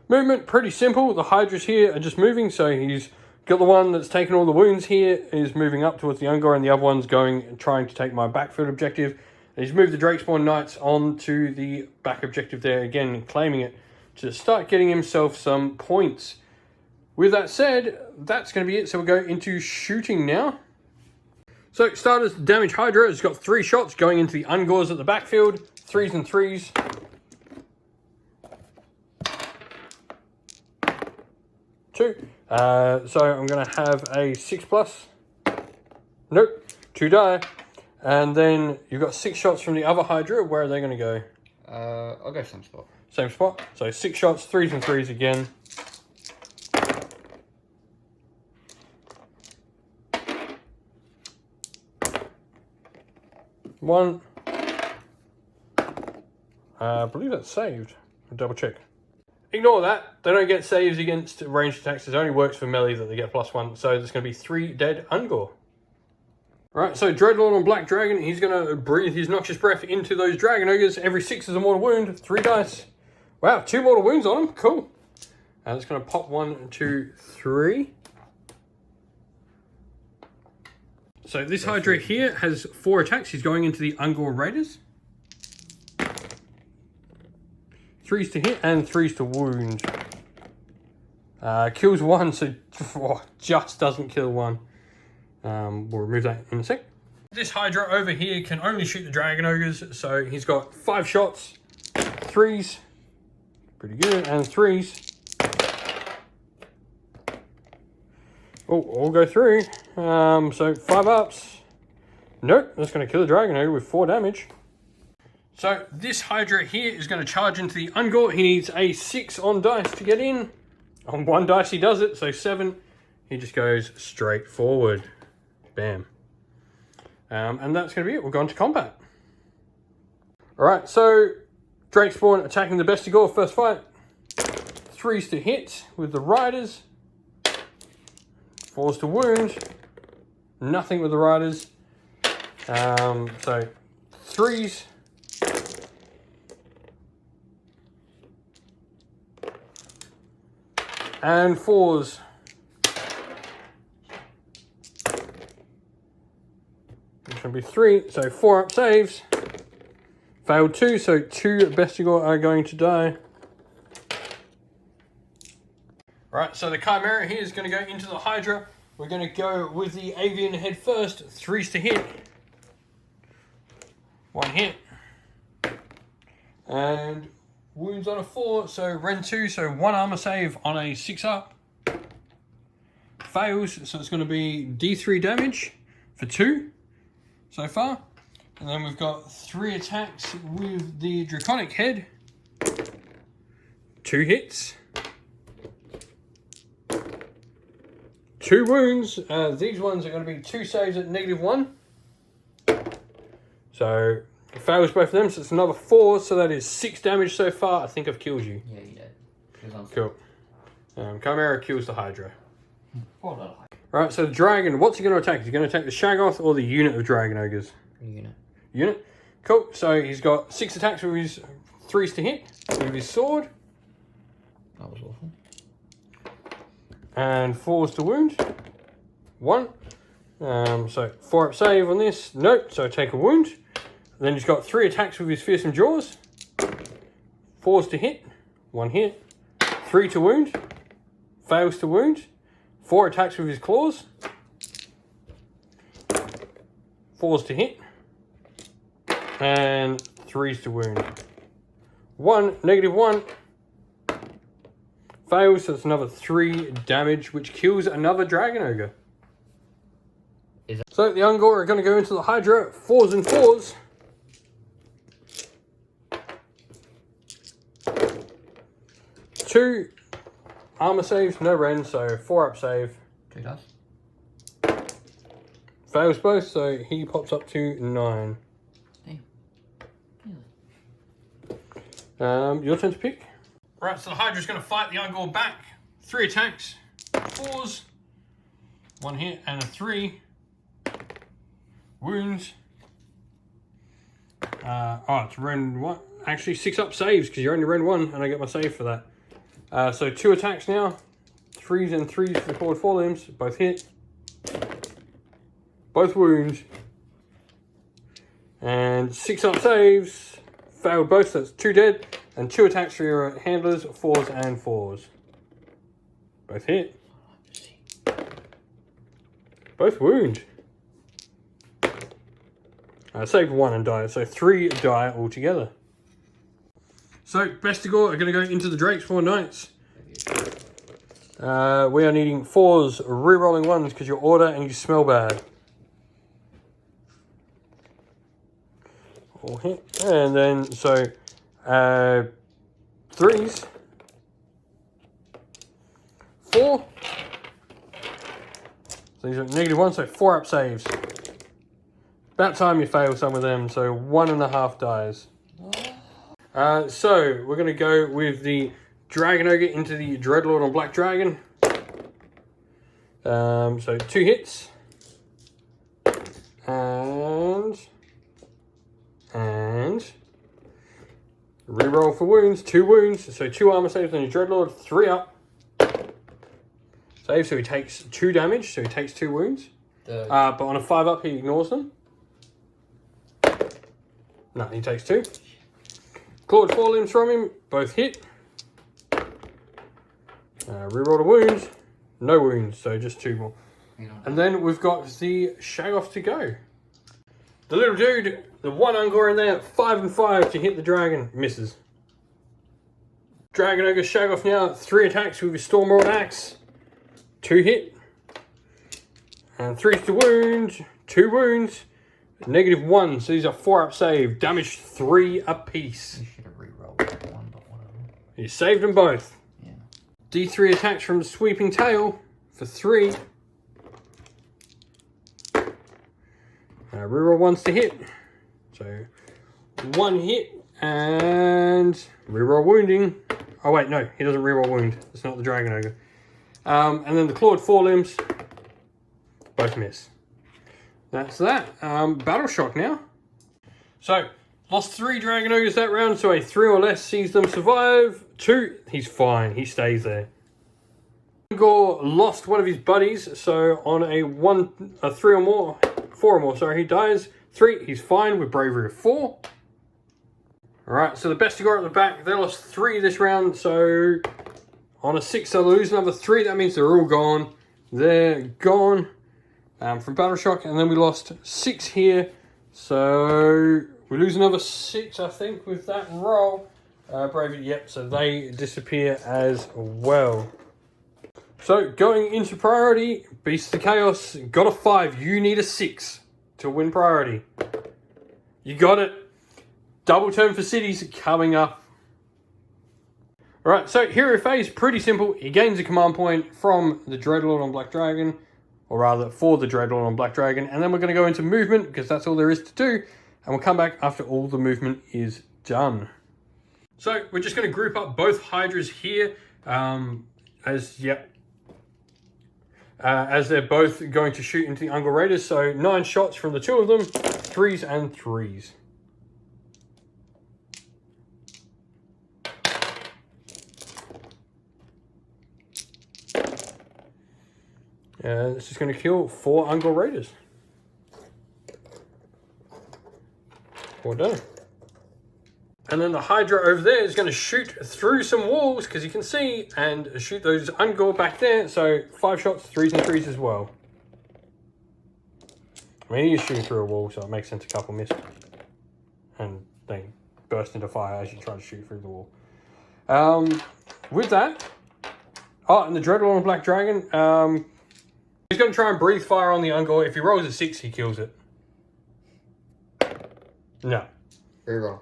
Movement, pretty simple. The Hydras here are just moving, so he's got the one that's taken all the wounds here, is moving up towards the Ungor, and the other one's going and trying to take my backfield objective. And he's moved the Drakespawn Knights onto the back objective there, again, claiming it to start getting himself some points. With that said, that's going to be it. So we'll go into shooting now. So starters, damage Hydra has got 3 shots going into the Ungors at the backfield. 3s and 3s. Two. So I'm going to have a 6+. Nope. 2 die. And then you've got 6 shots from the other Hydra. Where are they going to go? I'll go same spot. Same spot. So 6 shots, 3s and 3s again. One. I believe that's saved. I'll double check. Ignore that. They don't get saves against ranged attacks. It only works for melee that they get +1. So there's going to be 3 dead Ungor. Right, so Dreadlord on Black Dragon, he's going to breathe his Noxious Breath into those Dragon Ogres. Every 6 is a mortal wound, 3 dice. Wow, 2 mortal wounds on him, cool. And it's going to pop 1, 2, 3. So this Hydra here has 4 attacks. He's going into the Ungor Raiders. 3s to hit and 3s to wound. Kills 1, so just doesn't kill 1. We'll remove that in a sec. This Hydra over here can only shoot the Dragon Ogres, so he's got 5 shots, 3s, pretty good, and 3s. Oh, all go through. So 5 ups. Nope, that's going to kill the Dragon Ogre with 4 damage. So this Hydra here is going to charge into the Ungor. He needs a 6 on dice to get in. On 1 dice he does it, so 7. He just goes straight forward. Bam. And that's going to be it. We'll go on to combat. Alright, so Drakespawn attacking the Bestigor first fight. 3s to hit with the Riders. 4s to wound. Nothing with the Riders. So 3s. And 4s. It's going to be 3, so 4 up saves. Failed 2, so 2 Bestigor are going to die. Right, so the Chimera here is going to go into the Hydra. We're going to go with the Avian head first. 3s to hit. 1 hit. And wounds on a 4, so Ren 2, so 1 armor save on a 6 up. Fails, so it's going to be D3 damage for 2 so far. And then we've got 3 attacks with the Draconic head. 2 hits. 2 wounds. These ones are going to be 2 saves at -1. So it fails both of them, so it's another 4, so that is 6 damage so far. I think I've killed you. Yeah, you did. Cool. Chimera kills the Hydra. Alright, Alright, so the Dragon, what's he going to attack? Is he going to attack the Shaggoth or the unit of Dragon Ogres? Unit. Cool. So he's got 6 attacks with his 3s to hit with his sword. That was awful. And 4s to wound. 1. So 4 up save on this. Nope. So take a wound. Then he's got 3 attacks with his Fearsome Jaws. 4s to hit. 1 hit. 3 to wound. Fails to wound. 4 attacks with his claws. 4s to hit. And 3s to wound. 1, -1. Fails, so it's another 3 damage, which kills another Dragon Ogre. So the Ungor are going to go into the Hydra, 4s and 4s. Two armor saves, no Ren, so 4 up save. 2 dice. Fails both, so he pops up to 9. Damn. Your turn to pick. Right, so the Hydra's going to fight the Ungor back. 3 attacks, 4s, 1 hit, and a 3. Wounds. It's round 1. Actually, 6 up saves because you're only round 1, and I get my save for that. So 2 attacks now. 3s and 3s for the clawed forelimbs. Both hit. Both wounds. And 6 up saves. Failed both, so that's 2 dead. And 2 attacks for your handlers, 4s and 4s. Both hit. Both wound. Save 1 and die, so 3 die altogether. So, Bestigor are going to go into the Drakes 4 Knights. We are needing 4s, re-rolling 1s because you're order and you smell bad. All hit. And then, so, 3s. 4. So these are -1, so 4 up saves. About time you fail some of them, so 1.5 dies. So we're going to go with the Dragon Ogre into the Dreadlord on Black Dragon. So 2 hits. And reroll for wounds, 2 wounds, so 2 armor saves on your Dreadlord, 3 up. Save, so he takes 2 damage, so he takes 2 wounds. But on a 5 up, he ignores them. No, he takes 2. Clawed forelimbs from him, both hit. Reroll the wounds, no wounds, so just 2 more. And then we've got the Shaggoth to go. The little dude, the 1 Ungor in there, 5 and 5 to hit the dragon, misses. Dragon Ogre Shaggoth now, 3 attacks with his Stormlord Axe. 2 hit. And 3 to wound, 2 wounds, -1. So these are 4 up save, damage 3 apiece. You should have re-rolled that one, but whatever. You saved them both. Yeah. D3 attacks from the Sweeping Tail for 3. Reroll 1s to hit. So 1 hit and reroll wounding. Oh wait, no, he doesn't reroll wound. It's not the Dragon Ogre. And then the Clawed Forelimbs, both miss. That's that. Battle Shock now. So, lost 3 Dragon Ogres that round, so a 3 or less sees them survive. 2, he's fine, he stays there. Ungor lost one of his buddies, so on a 3 or more, 4 or more, sorry, he dies. 3, he's fine with Bravery of 4. Alright, so the Bestigor at the back, they lost 3 this round, so on a 6 they'll lose another 3, that means they're all gone. They're gone. From Battle Shock, and then we lost 6 here, so we lose another 6, I think, with that roll. Bravery, yep, so they disappear as well. So, going into priority, Beasts of Chaos, got a 5, you need a 6 to win priority. You got it. Double turn for cities coming up. Alright, so hero phase, pretty simple. He gains a command point from the Dreadlord on Black Dragon. Or rather, for the Dreadlord on Black Dragon. And then we're going to go into movement, because that's all there is to do. And we'll come back after all the movement is done. So, we're just going to group up both Hydras here. As they're both going to shoot into the Ungor Raiders. So, 9 shots from the 2 of them. 3s and 3s. This is going to kill 4 Ungor Raiders. 4 done. And then the Hydra over there is going to shoot through some walls, because you can see, and shoot those Ungor back there. So 5 shots, 3s and 3s as well. I mean, he is shooting through a wall, so it makes sense a couple miss. And they burst into fire as you try to shoot through the wall. With that... Oh, and the Dreadlord on Black Dragon... he's going to try and breathe fire on the Ungor. If he rolls a 6, he kills it. No. Reroll.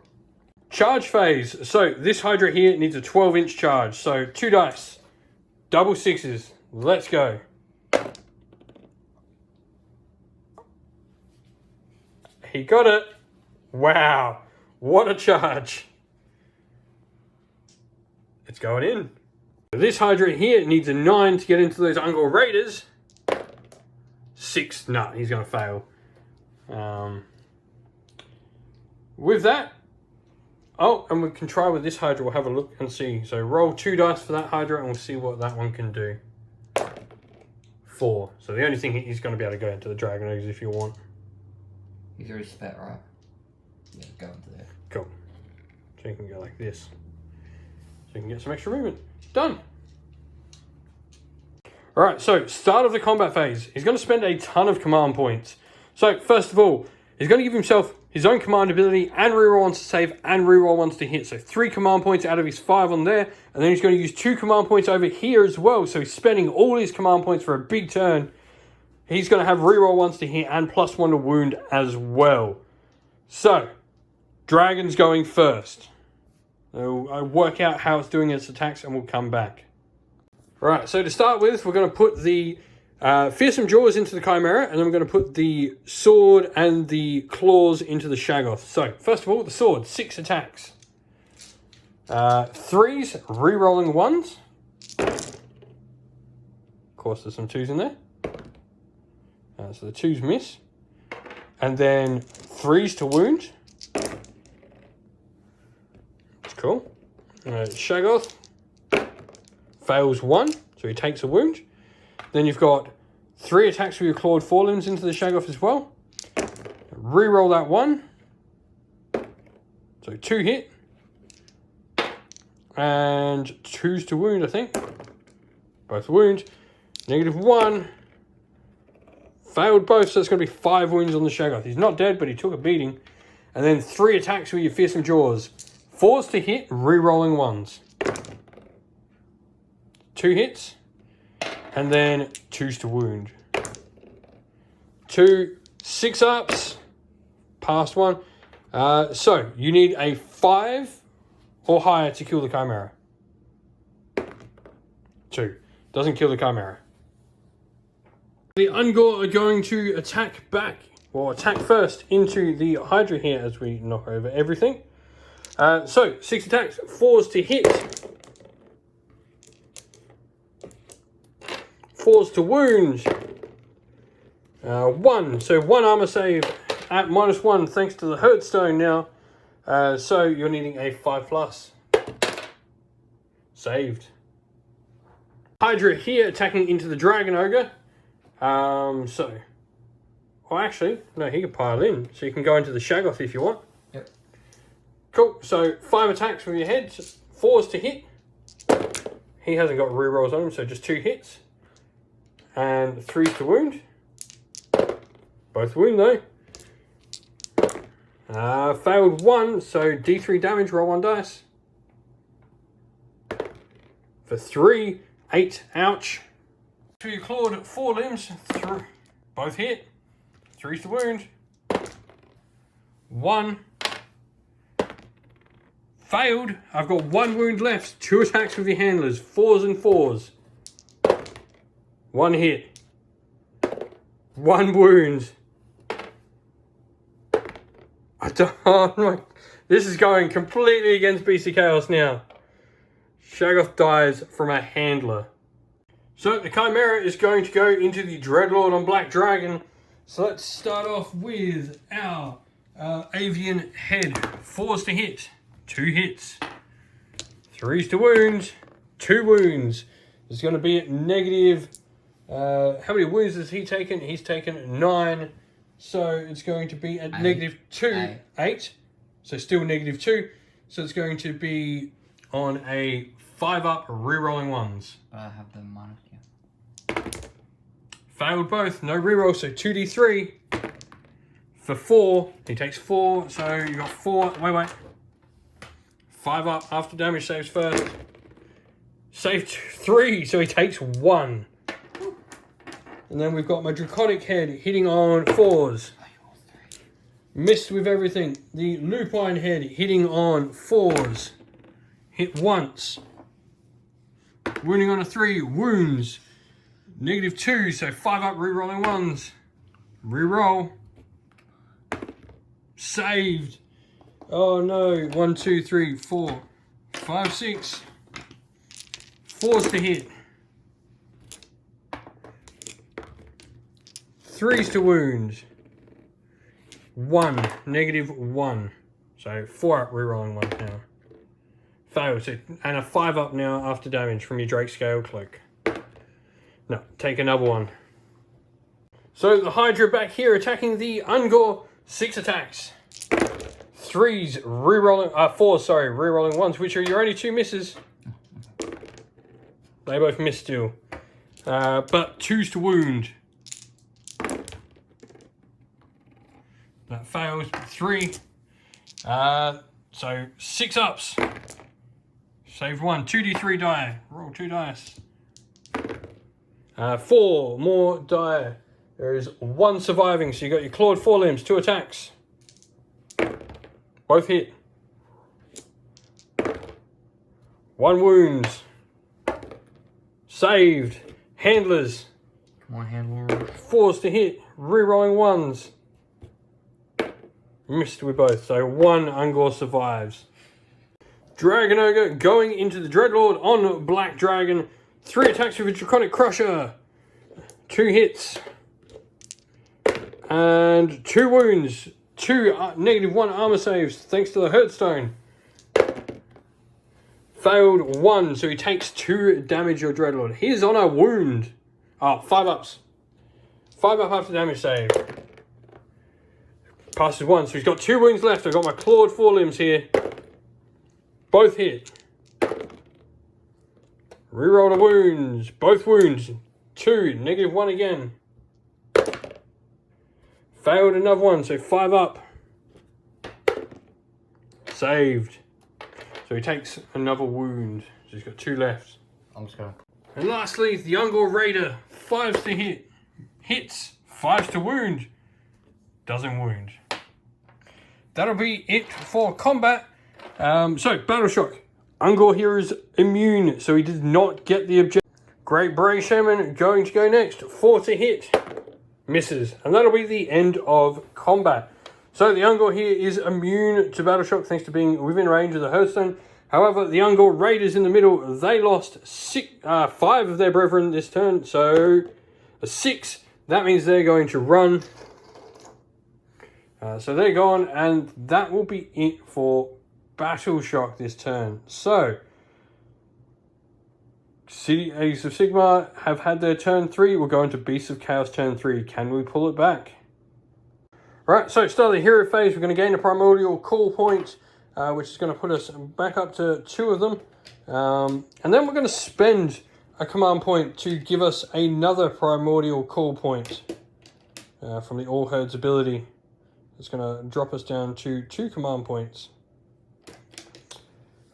Charge phase. So this Hydra here needs a 12-inch charge. So 2 dice. Double 6s. Let's go. He got it. Wow. What a charge. It's going in. This Hydra here needs a 9 to get into those Ungor Raiders. 6. No, he's going to fail. With that, oh, and we can try with this Hydra. We'll have a look and see. So roll 2 dice for that Hydra and we'll see what that one can do. 4. So the only thing he's going to be able to go into the Dragon Ogres if you want. He's already spent, right? Yeah, go into there. Cool. So you can go like this. So you can get some extra movement. Done. Alright, so start of the combat phase. He's going to spend a ton of command points. So first of all, he's going to give himself his own command ability and reroll ones to save and reroll ones to hit. So 3 command points out of his 5 on there. And then he's going to use 2 command points over here as well. So he's spending all his command points for a big turn. He's going to have reroll ones to hit and +1 to wound as well. So, Dragon's going first. So I'll work out how it's doing its attacks and we'll come back. Right, so to start with, we're going to put the Fearsome Jaws into the Chimera, and then we're going to put the sword and the claws into the Shaggoth. So, first of all, the sword, 6 attacks. 3s, re-rolling 1s. Of course, there's some 2s in there. So the 2s miss. And then 3s to wound. That's cool. Shaggoth fails 1, so he takes a wound. Then you've got 3 attacks with your clawed forelimbs into the Shaggoth as well. Reroll that 1. So 2 hit. And 2s to wound, I think. Both wound. -1. Failed both, so it's going to be 5 wounds on the Shaggoth. He's not dead, but he took a beating. And then 3 attacks with your Fearsome Jaws. 4s to hit, re-rolling 1s. 2 hits. And then 2s to wound. 2 6-ups. Past 1. So, you need a 5 or higher to kill the Chimera. 2. Doesn't kill the Chimera. The Ungor are going to attack back, or attack first into the Hydra here as we knock over everything. So, 6 attacks, 4s to hit. 4s to wound. 1, so 1 armor save at -1 thanks to the Hurtstone now. So, you're needing a 5+. Saved. Hydra here attacking into the Dragon Ogre. So, well, actually, no, he can pile in, so you can go into the Shaggoth if you want. Yep. Cool. So 5 attacks with your head, 4s to hit. He hasn't got rerolls on him, so just 2 hits, and 3s to wound. Both wound though. Failed 1, so D3 damage. Roll 1 dice. For 3, 8. Ouch. To your clawed forelimbs, both hit. 3s to wound. 1. Failed. I've got 1 wound left. 2 attacks with your handlers. 4s and 4s. 1 hit. 1 wound. This is going completely against Beast of Chaos now. Shaggoth dies from a handler. So the Chimera is going to go into the Dreadlord on Black Dragon. So let's start off with our Avian Head. 4s to hit, 2 hits. 3s to wound, 2 wounds. It's going to be at negative. How many wounds has he taken? He's taken 9. So it's going to be at -2, 8. So still -2. So it's going to be on a 5-up, re-rolling 1s. But I have the minus, yeah. Failed both, no reroll, so 2d3 for 4. He takes 4, so you got 4. Wait. 5 up after damage saves first. Saved 3, so he takes 1. And then we've got my Draconic Head hitting on 4s. Missed with everything. The Lupine Head hitting on 4s. Hit once. Wounding on a 3, wounds. -2, so 5 up, re-rolling 1s. Re-roll. Saved. Oh no, 1, 2, 3, 4, 5, 6. 4s to hit. 3s to wound. 1, -1. So 4 up, rerolling 1 now. Fails. And a 5 up now after damage from your Drake Scale Cloak. No, take another one. So the Hydra back here attacking the Ungor. 6 attacks. 3s, rerolling, 4s, sorry, rerolling 1s, which are your only 2 misses. They both miss still. But 2s to wound. That fails. 3. So 6 ups. Save 1. 2d3 die. Roll 2 dice. 4 more die. There is 1 surviving, so you got your clawed forelimbs, 2 attacks. Both hit. 1 wound. Saved. Handlers. Come on, handler. 4s to hit. Rerolling 1s. Missed with both, so 1 Ungor survives. Dragon Ogre going into the Dreadlord on Black Dragon. 3 attacks with a Draconic Crusher. 2 hits. And 2 wounds. 2 -1 armor saves thanks to the Hearthstone. Failed 1, so he takes 2 damage, your Dreadlord. He's on a wound. 5 ups. 5 up after damage save. Passes 1, so he's got 2 wounds left. I've got my clawed forelimbs here. Both hit. Reroll the wounds. Both wounds. 2, -1 again. Failed another one, so 5 up. Saved. So he takes another wound. So he's got 2 left. I'm just going. And lastly, the Ungor Raider. 5s to hit. Hits. 5s to wound. Doesn't wound. That'll be it for combat. So, Battle Shock. Ungor here is immune, so he did not get the objective. Great Bray Shaman going to go next. 4 to hit. Misses. And that'll be the end of combat. So the Ungor here is immune to Battle Shock thanks to being within range of the Hearthstone. However, the Ungor Raiders in the middle, they lost 5 of their brethren this turn. So, 6. That means they're going to run. So they're gone, and that will be it for Battle Shock this turn. So, Cities of Sigmar have had their turn 3. We'll go into Beasts of Chaos turn 3. Can we pull it back? Right, so start the hero phase. We're going to gain a primordial call point, which is going to put us back up to 2 of them. And then we're going to spend a command point to give us another primordial call point from the Allherd's ability. It's going to drop us down to 2 command points.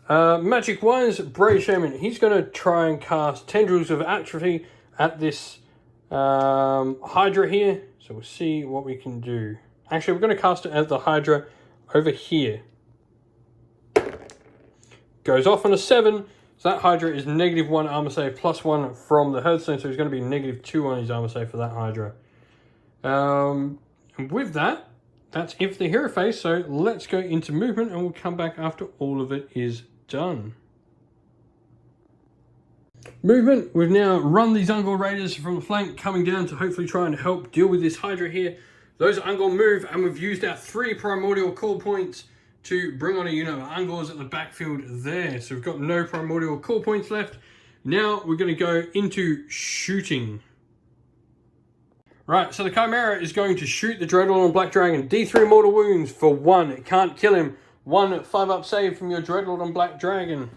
Magic-wise, Bray Shaman, he's going to try and cast Tendrils of Atrophy at this Hydra here. So we'll see what we can do. Actually, we're going to cast it at the Hydra over here. Goes off on a 7. So that Hydra is -1 armor save +1 from the Hearthstone. So he's going to be -2 on his armor save for that Hydra. And with that, that's it for the hero phase. So let's go into movement and we'll come back after all of it is done. Movement, we've now run these Ungor Raiders from the flank, coming down to hopefully try and help deal with this Hydra here. Those Ungor move, and we've used our 3 primordial call points to bring on a unit of Ungors at the backfield there. So we've got no primordial call points left. Now we're going to go into shooting. Right, so the Chimera is going to shoot the Dreadlord on Black Dragon. D3 mortal wounds for 1. It can't kill him. 1 5-up save from your Dreadlord on Black Dragon.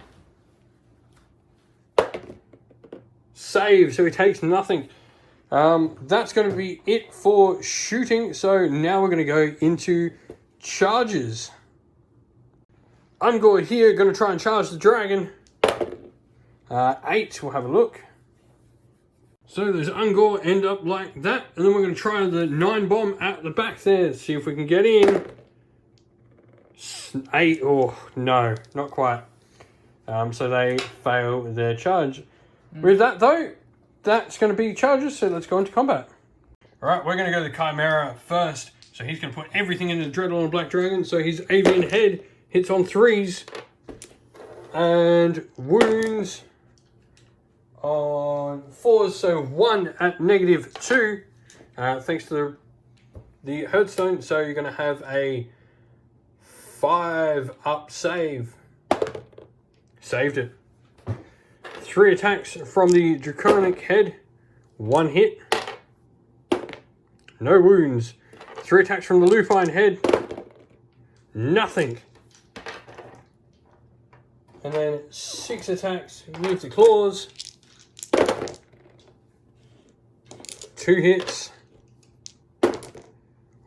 Save, so he takes nothing. That's going to be it for shooting. So now we're going to go into charges. Ungor here, going to try and charge the dragon. 8, we'll have a look. So those Ungor end up like that. And then we're going to try the 9 bomb at the back there. See if we can get in. 8, oh no, not quite. So they fail their charge. With that though, that's going to be charges, so let's go into combat. Alright, we're going to go to the Chimera first. So he's going to put everything into the Dreadlord on Black Dragon. So his avian head hits on 3s. And wounds. on 4s, so 1 at -2, thanks to the Herdstone. So you're going to have a 5 up save. Saved it. 3 attacks from the Draconic Head. 1 hit. No wounds. 3 attacks from the Lupine Head. Nothing. And then 6 attacks with the claws. 2 hits.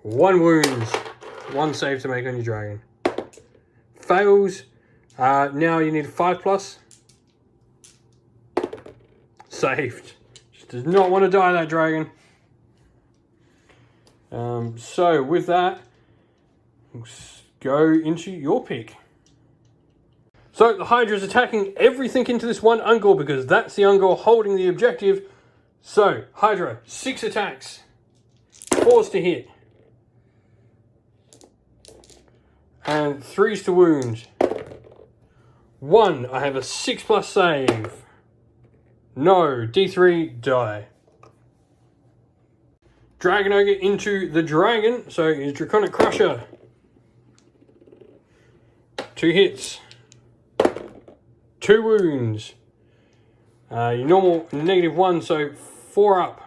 1 wound. 1 save to make on your dragon. Fails. Now you need a 5+. Saved. Just does not want to die, that dragon. So with that, let's go into your pick. So the Hydra is attacking everything into this one Ungor because that's the Ungor holding the objective. So Hydra, 6 attacks, 4s to hit, and 3s to wound. 1, I have a 6+ save. No, D3, die. Dragon Ogre into the dragon, so his Draconic Crusher. 2 hits. 2 wounds. Your normal -1, so 4 up.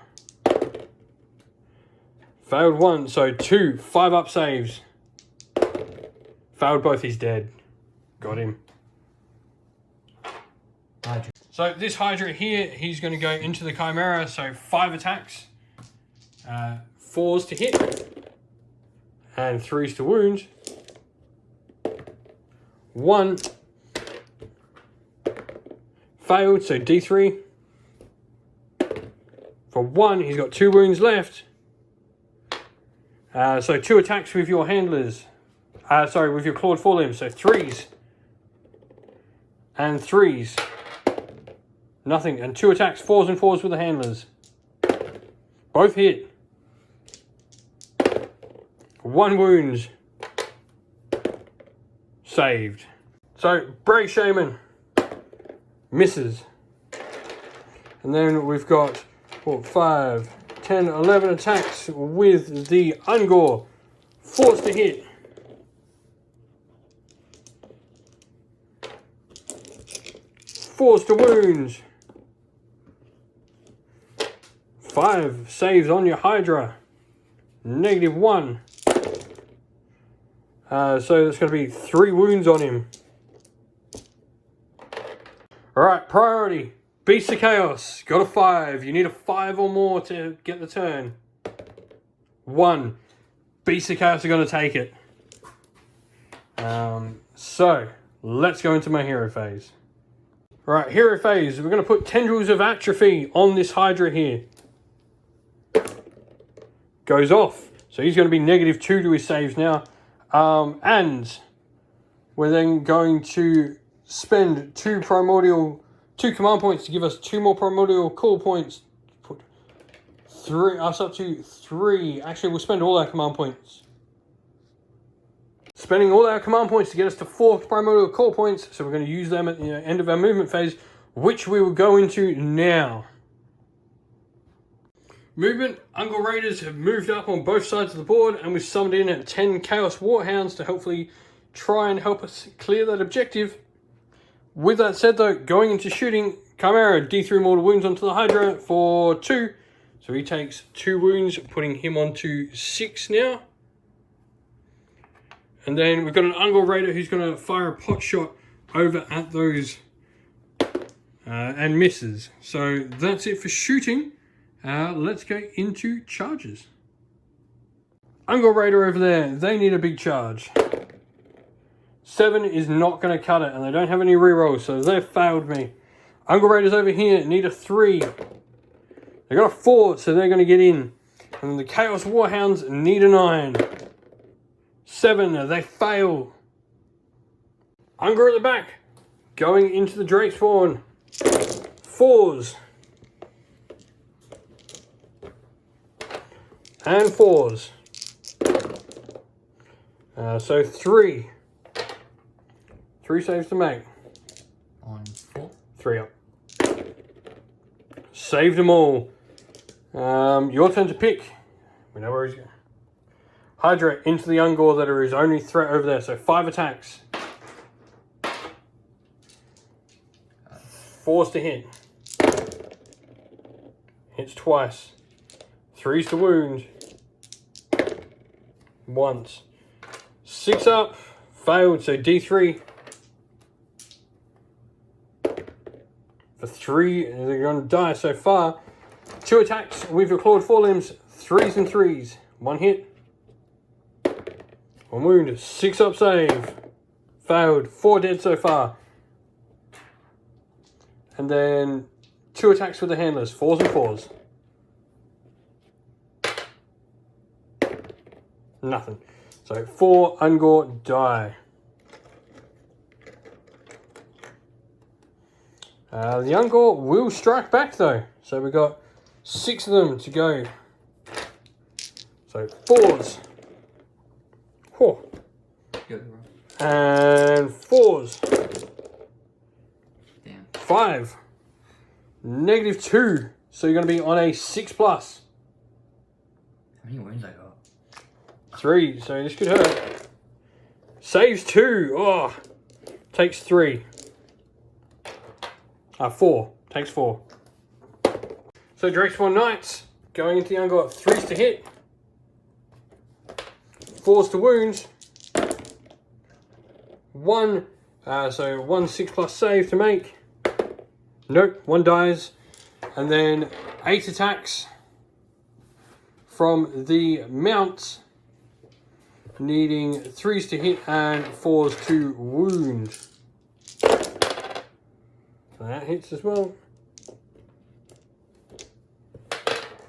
Failed 1, so 2 5 up saves. Failed both, he's dead. Got him. Hydra. So this Hydra here, he's going to go into the Chimera, so 5 attacks. 4s to hit. And 3s to wound. 1 failed, so D3. For 1, he's got 2 wounds left. So 2 attacks with your handlers. With your clawed forelimbs, so 3s. And 3s. Nothing. And 2 attacks, 4s and 4s with the handlers. Both hit. 1 wound. Saved. So, Brave Shaman. Misses. And then we've got 5, 10, 11 attacks with the Ungor. 4s to hit. 4s to wound. 5 saves on your Hydra. -1. So that's going to be 3 wounds on him. Alright, priority. Beast of Chaos. Got a 5. You need a 5 or more to get the turn. 1. Beast of Chaos are going to take it. So, let's go into my hero phase. Alright, hero phase. We're going to put Tendrils of Atrophy on this Hydra here. Goes off. So he's going to be -2 to his saves now. And we're then going to spend 2 command points to give us 2 more primordial call points. Put 3 us up to 3. Actually, we'll spend all our command points. Spending all our command points to get us to 4 primordial call points. So we're going to use them at the end of our movement phase, which we will go into now. Movement, Ungor Raiders have moved up on both sides of the board, and we've summoned in 10 Chaos Warhounds to hopefully try and help us clear that objective. With that said though, going into shooting, Chimera, D3 mortal wounds onto the Hydra for 2. So he takes 2 wounds, putting him on to 6 now. And then we've got an Ungor Raider who's going to fire a pot shot over at those and misses. So that's it for shooting. Let's go into charges. Ungor Raider over there, they need a big charge. 7 is not going to cut it, and they don't have any rerolls, so they've failed me. Ungor Raiders over here need a 3. They got a 4, so they're going to get in. And the Chaos Warhounds need a 9. 7, they fail. Ungor at the back, going into the Drake spawn. 4s. And 4s. So 3. 3 saves to make. On 4. 3 up. Saved them all. Your turn to pick. We know where he's going. Hydra into the Ungor that are his only threat over there. So 5 attacks. 4s to hit. Hits twice. 3s to wound. Once. 6 up. Failed. So D3. For 3. They're going to die so far. 2 attacks with your clawed forelimbs. 3s and 3s. 1 hit. 1 wound. 6 up save. Failed. 4 dead so far. And then 2 attacks with the handlers. 4s and 4s. Nothing. So 4 Ungor die. The Ungor will strike back though. So we've got 6 of them to go. So 4s. Whoa. And 4s. Damn. 5. -2. So you're going to be on a 6+. How many wounds I got? 3. So this could hurt. Saves 2. Oh. Takes 3. 4. Takes 4. So Drake's 1 Knights. Going into the Ungor. 3s to hit. 4s to wound. 1. So 1 6+ save to make. Nope. 1 dies. And then 8 attacks from the mounts. Needing 3s to hit and 4s to wound. So that hits as well.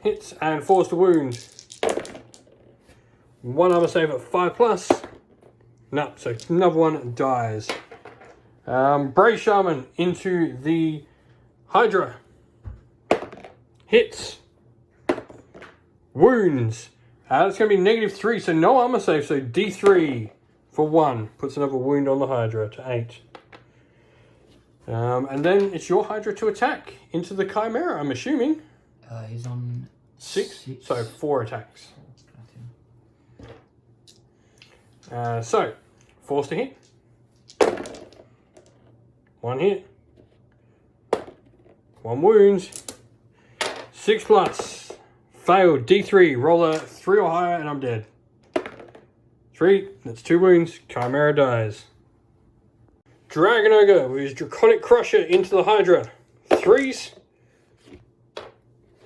Hits and 4s to wound. 1 armor save at 5+. No, so another one dies. Brave Shaman into the Hydra. Hits. Wounds. That's going to be -3, so no armor save. So D3 for 1. Puts another wound on the Hydra to 8. And then it's your Hydra to attack into the Chimera, I'm assuming. He's on 6, so 4 attacks. So, 4s to hit. 1 hit. 1 wound. 6+. Failed. D3. Roller 3 or higher and I'm dead. 3. That's 2 wounds. Chimera dies. Dragon Ogre with his Draconic Crusher into the Hydra. 3s.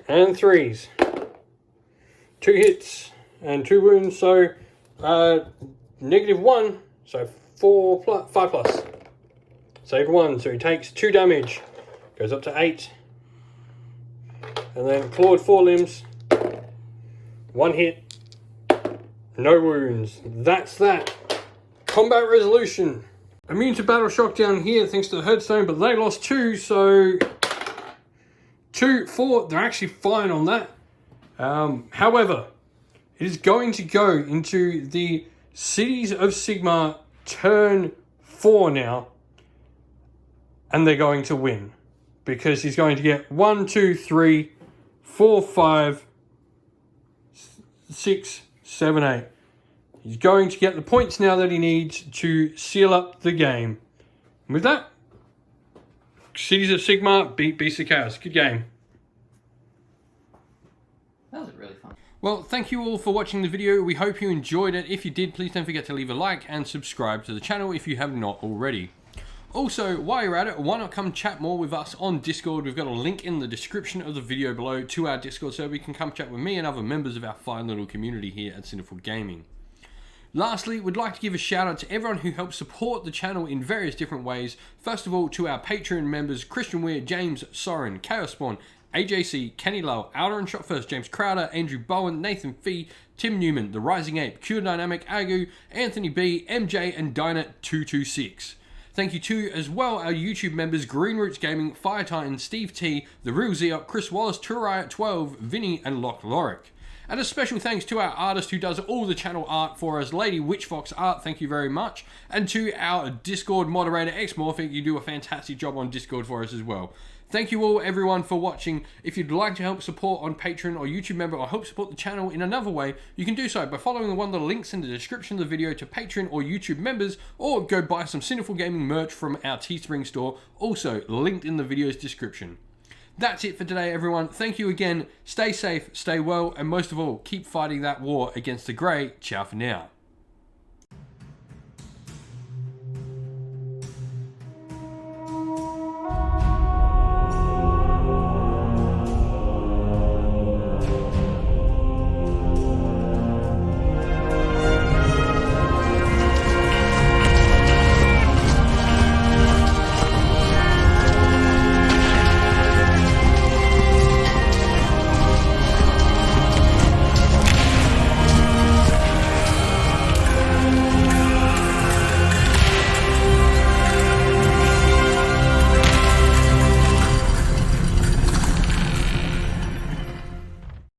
And 3s. 2 hits and 2 wounds. So, -1. So 5+. Saved 1. So he takes 2 damage. Goes up to 8. And then clawed forelimbs. 1 hit. No wounds. That's that. Combat resolution. Immune to battle shock down here thanks to the headstone, but they lost 2, so 2, 4, they're actually fine on that. However, it is going to go into the Cities of Sigmar turn 4 now, and they're going to win. Because he's going to get 1, 2, 3, 4, 5, 6, 7, 8. He's going to get the points now that he needs to seal up the game. And with that, Cities of Sigmar beat Beasts of Chaos. Good game. That was really fun. Well, thank you all for watching the video. We hope you enjoyed it. If you did, please don't forget to leave a like and subscribe to the channel if you have not already. Also, while you're at it, why not come chat more with us on Discord? We've got a link in the description of the video below to our Discord server. You can come chat with me and other members of our fine little community here at Cinderful Gaming. Lastly, we'd like to give a shout out to everyone who helps support the channel in various different ways. First of all, to our Patreon members, Christian Weir, James Soren, Chaos Spawn, AJC, Kenny Lowe, Outer and Shot First, James Crowder, Andrew Bowen, Nathan Fee, Tim Newman, The Rising Ape, Cure Dynamic, Agu, Anthony B, MJ, and Dyna226. Thank you to, as well, our YouTube members, Green Roots Gaming, Fire Titan, Steve T, The Real Zeok, Chris Wallace, Turriot12, Vinny, and Loch Lorick. And a special thanks to our artist who does all the channel art for us, Lady Witchfox Art, thank you very much. And to our Discord moderator, Xmorphic, you do a fantastic job on Discord for us as well. Thank you all, everyone, for watching. If you'd like to help support on Patreon or YouTube member or help support the channel in another way, you can do so by following one of the links in the description of the video to Patreon or YouTube members, or go buy some Sinful Gaming merch from our Teespring store, also linked in the video's description. That's it for today, everyone. Thank you again. Stay safe, stay well, and most of all, keep fighting that war against the Grey. Ciao for now.